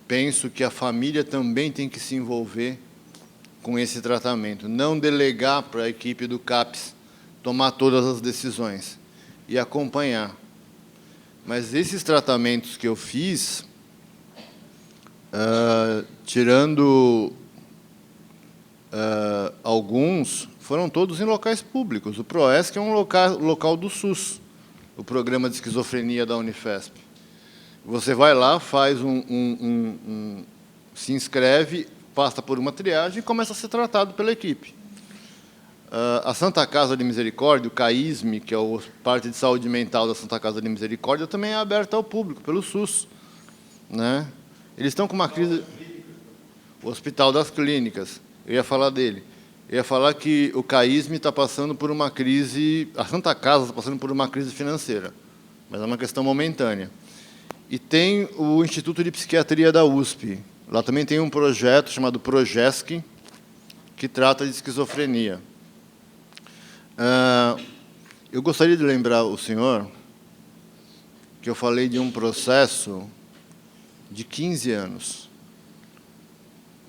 penso que a família também tem que se envolver com esse tratamento, não delegar para a equipe do CAPS tomar todas as decisões e acompanhar. Mas esses tratamentos que eu fiz, tirando alguns, foram todos em locais públicos. O PROESC é um local do SUS, o programa de esquizofrenia da Unifesp. Você vai lá, faz se inscreve, passa por uma triagem e começa a ser tratado pela equipe. A Santa Casa de Misericórdia, o CAISME, que é a parte de saúde mental da Santa Casa de Misericórdia, também é aberta ao público, pelo SUS, né? Eles estão com uma crise... O Hospital das Clínicas, eu ia falar dele. Eu ia falar que o CAISME está passando por uma crise... A Santa Casa está passando por uma crise financeira, mas é uma questão momentânea. E tem o Instituto de Psiquiatria da USP. Lá também tem um projeto chamado PROGESC, que trata de esquizofrenia. Eu gostaria de lembrar o senhor que eu falei de um processo de 15 anos.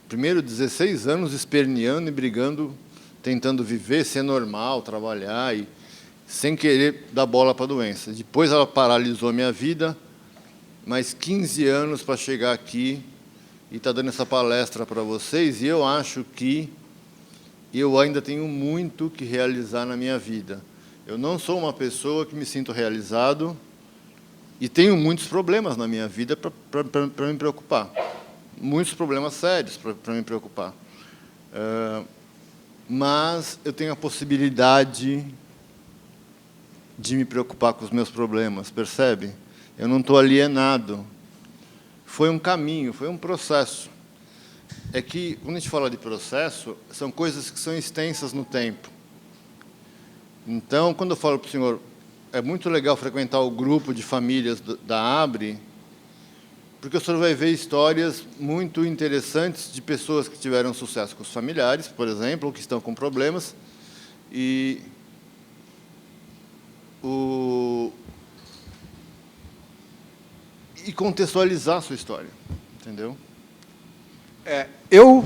Primeiro, 16 anos esperneando e brigando, tentando viver, ser normal, trabalhar, e sem querer dar bola para a doença. Depois ela paralisou minha vida, mais 15 anos para chegar aqui e estar dando essa palestra para vocês, e eu acho que eu ainda tenho muito que realizar na minha vida. Eu não sou uma pessoa que me sinto realizado e tenho muitos problemas na minha vida para me preocupar. Muitos problemas sérios para me preocupar. Mas eu tenho a possibilidade de me preocupar com os meus problemas, percebe? Eu não estou alienado. Foi um caminho, foi um processo. É que, quando a gente fala de processo, são coisas que são extensas no tempo. Então, quando eu falo para o senhor, é muito legal frequentar o grupo de famílias da ABRE, porque o senhor vai ver histórias muito interessantes de pessoas que tiveram sucesso com os familiares, por exemplo, ou que estão com problemas, e contextualizar a sua história, entendeu? Eu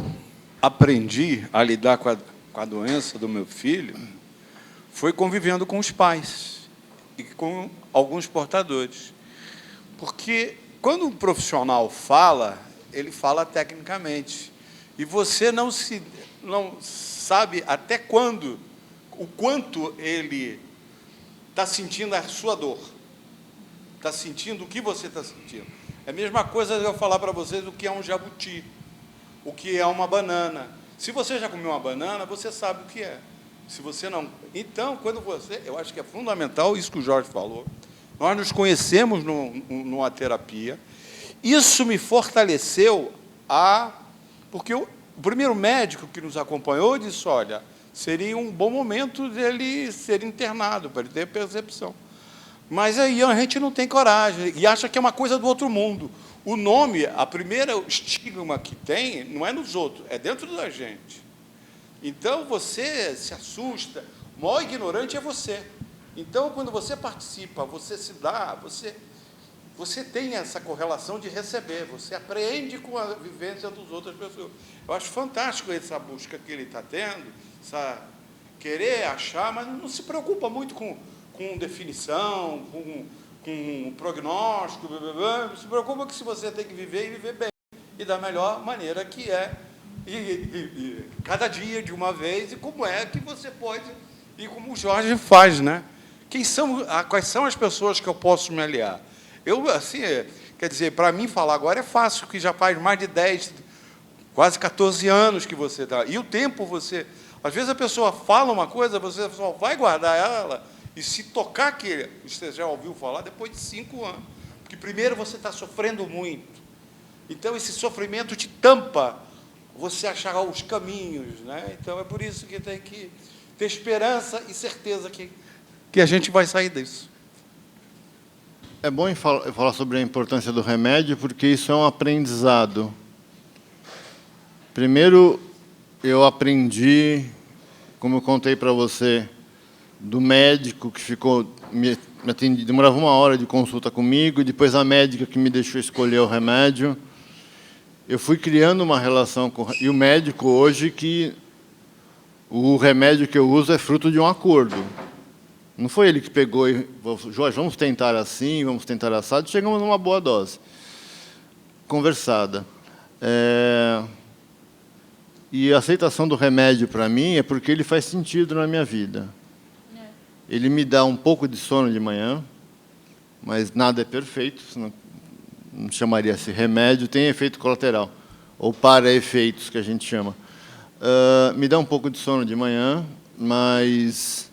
aprendi a lidar com a doença do meu filho foi convivendo com os pais e com alguns portadores. Porque quando um profissional fala, ele fala tecnicamente. E você não sabe até quando, o quanto ele está sentindo a sua dor. Está sentindo o que você está sentindo. É a mesma coisa de eu falar para vocês o que é um jabuti, o que é uma banana. Se você já comeu uma banana, você sabe o que é. Se você não... Então, quando você... Eu acho que é fundamental isso que o Jorge falou. Nós nos conhecemos numa terapia. Isso me fortaleceu porque o primeiro médico que nos acompanhou disse, olha, seria um bom momento dele ser internado, para ele ter percepção. Mas aí a gente não tem coragem e acha que é uma coisa do outro mundo. O nome, a primeira estigma que tem, não é nos outros, é dentro da gente. Então, você se assusta, o maior ignorante é você. Então, quando você participa, você se dá, você tem essa correlação de receber, você aprende com a vivência das outras pessoas. Eu acho fantástico essa busca que ele está tendo, querer achar, mas não se preocupa muito com definição, com prognóstico, se preocupa que se você tem que viver e viver bem, e da melhor maneira que é, e cada dia de uma vez, e como é que você pode, e como o Jorge faz, né? Quais são as pessoas que eu posso me aliar? Eu, assim, quer dizer, para mim falar agora é fácil, que já faz mais de 10, quase 14 anos que você está. E o tempo você... Às vezes a pessoa fala uma coisa, você só vai guardar ela, e se tocar que você já ouviu falar, depois de 5 anos. Porque primeiro você está sofrendo muito. Então esse sofrimento te tampa você achar os caminhos, né? Então é por isso que tem que ter esperança e certeza que a gente vai sair disso. É bom falar sobre a importância do remédio, porque isso é um aprendizado. Primeiro, eu aprendi, como eu contei para você, do médico que ficou me atendia, demorava 1 hora de consulta comigo, e depois a médica que me deixou escolher o remédio. Eu fui criando uma relação com... E o médico hoje que o remédio que eu uso é fruto de um acordo. Não foi ele que pegou e falou, Jorge, vamos tentar assim, vamos tentar assado. Chegamos numa boa dose, conversada. E a aceitação do remédio, para mim, é porque ele faz sentido na minha vida. Ele me dá um pouco de sono de manhã, mas nada é perfeito, senão não chamaria-se remédio, tem efeito colateral, ou para-efeitos, que a gente chama. Me dá um pouco de sono de manhã, mas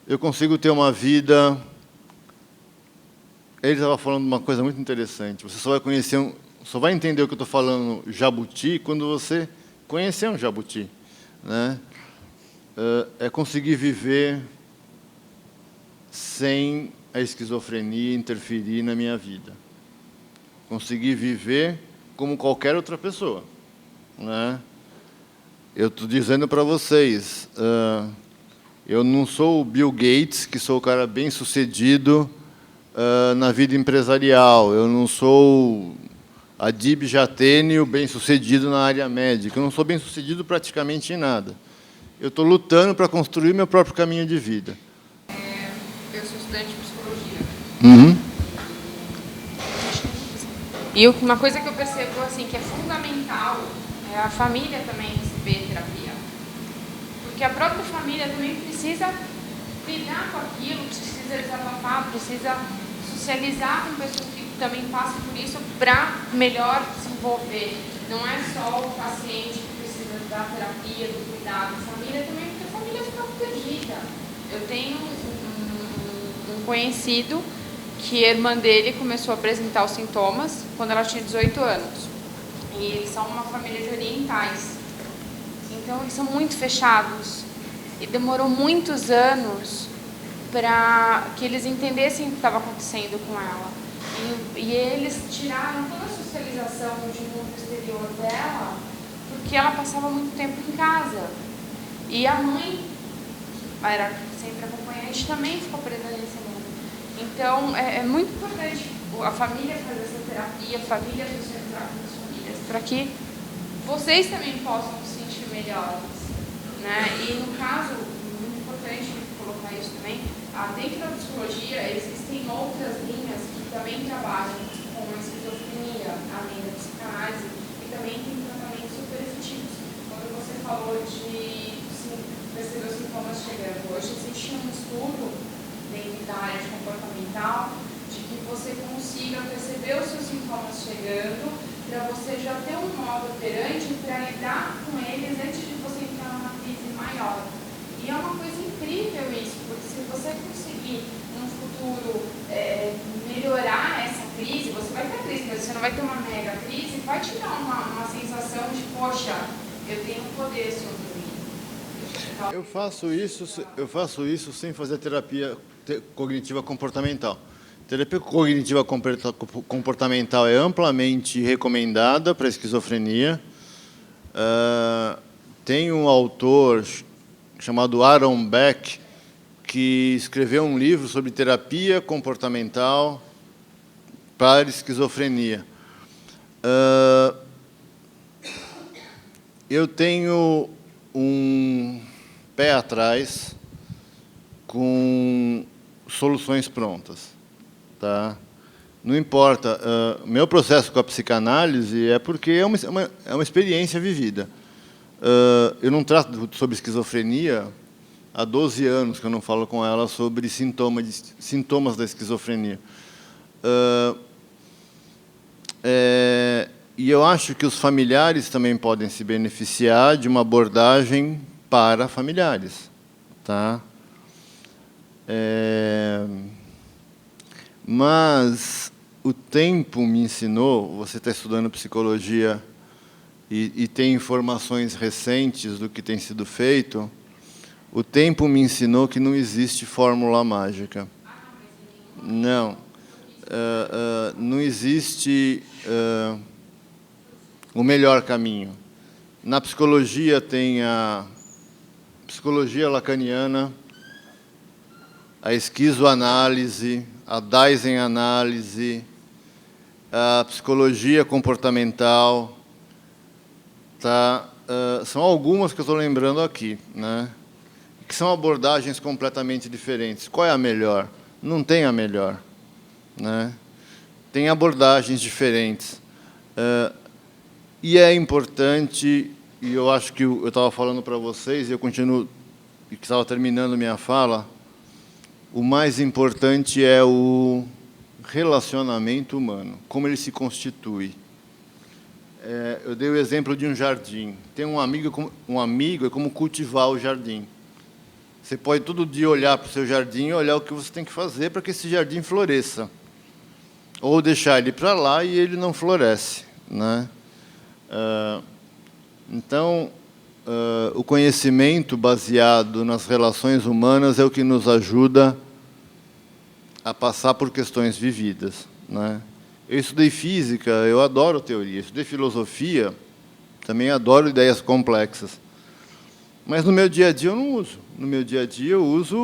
eu consigo ter uma vida... Ele estava falando uma coisa muito interessante. Você só vai conhecer, só vai entender o que eu estou falando, jabuti, quando você conhecer um jabuti, né? É conseguir viver sem a esquizofrenia interferir na minha vida. Conseguir viver como qualquer outra pessoa, né? Eu estou dizendo para vocês, eu não sou o Bill Gates, que sou o cara bem-sucedido na vida empresarial. Eu não sou Adib Jatene, o bem-sucedido na área médica. Eu não sou bem-sucedido praticamente em nada. Eu estou lutando para construir meu próprio caminho de vida. Eu sou estudante de psicologia. Uhum. E uma coisa que eu percebo assim, que é fundamental é a família também receber terapia. Porque a própria família também precisa lidar com aquilo, precisa desabafar, precisa socializar com pessoas que também passam por isso para melhor se envolver. Não é só o paciente que precisa da terapia, do cuidado, a família também, porque a família fica perdida. Eu tenho um conhecido que a irmã dele começou a apresentar os sintomas quando ela tinha 18 anos. E eles são uma família de orientais. Então, eles são muito fechados. E demorou muitos anos para que eles entendessem o que estava acontecendo com ela. E eles tiraram toda a socialização de mundo exterior dela, porque ela passava muito tempo em casa. E a mãe, que era sempre acompanhante, também ficou presa nesse mundo. Então, é muito importante a família fazer essa terapia, a família socializar com as famílias, para que vocês também possam se sentir melhores, né? E, no caso, muito importante colocar isso também, dentro da psicologia existem outras linhas que também trabalham com a esquizofrenia, além da psicanálise, e também tem tratamentos super efetivos. Quando você falou de perceber os sintomas chegando, hoje existe um estudo dentro da área de comportamental de que você consiga perceber os seus sintomas chegando para você já ter um modo operante para lidar com eles antes de você entrar numa crise maior. E é uma coisa incrível isso, porque se você conseguir, no futuro, melhorar essa crise, você vai ter crise, mas você não vai ter uma mega crise, vai te dar uma sensação de, poxa, eu tenho poder sobre mim. Eu faço isso sem fazer terapia cognitiva comportamental. Terapia cognitiva comportamental é amplamente recomendada para esquizofrenia. Tem um autor chamado Aaron Beck que escreveu um livro sobre terapia comportamental para esquizofrenia. Eu tenho pé atrás com soluções prontas, tá? Não importa. Meu processo com a psicanálise é porque é uma experiência vivida. Eu não trato sobre esquizofrenia há 12 anos que eu não falo com ela sobre sintomas da esquizofrenia. E eu acho que os familiares também podem se beneficiar de uma abordagem para familiares, tá? Mas o tempo me ensinou, você está estudando psicologia e tem informações recentes do que tem sido feito, o tempo me ensinou que não existe fórmula mágica. Não. Não existe o melhor caminho. Na psicologia tem a psicologia lacaniana, a esquizoanálise, a Dasein-análise, a psicologia comportamental, tá? São algumas que eu estou lembrando aqui, né? Que são abordagens completamente diferentes. Qual é a melhor? Não tem a melhor, né? Tem abordagens diferentes. E é importante, e eu acho que eu estava falando para vocês, e eu continuo, e que estava terminando minha fala, o mais importante é o relacionamento humano, como ele se constitui. Eu dei o exemplo de um jardim. Ter um amigo é como cultivar o jardim. Você pode todo dia olhar para o seu jardim e olhar o que você tem que fazer para que esse jardim floresça. Ou deixar ele para lá e ele não floresce, né? Então, o conhecimento baseado nas relações humanas é o que nos ajuda a passar por questões vividas, né? Eu estudei física, eu adoro teoria. Eu estudei filosofia, também adoro ideias complexas. Mas no meu dia a dia eu não uso. No meu dia a dia eu uso...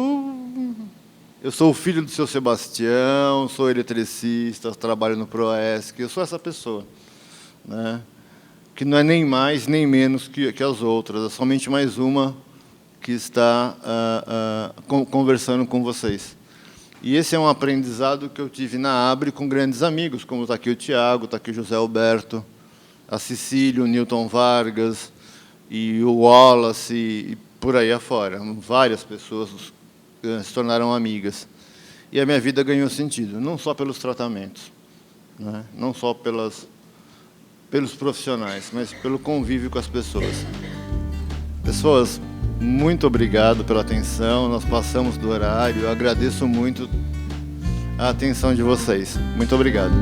Eu sou o filho do seu Sebastião, sou eletricista, trabalho no Proesc, eu sou essa pessoa, né? Que não é nem mais nem menos que as outras, é somente mais uma que está conversando com vocês. E esse é um aprendizado que eu tive na Abre com grandes amigos, como está aqui o Tiago, está aqui o José Alberto, a Cecília, o Newton Vargas, e o Wallace, e por aí afora. Várias pessoas se tornaram amigas. E a minha vida ganhou sentido, não só pelos tratamentos, né? Não só pelos profissionais, mas pelo convívio com as pessoas. Pessoas, muito obrigado pela atenção. Nós passamos do horário. Eu agradeço muito a atenção de vocês. Muito obrigado.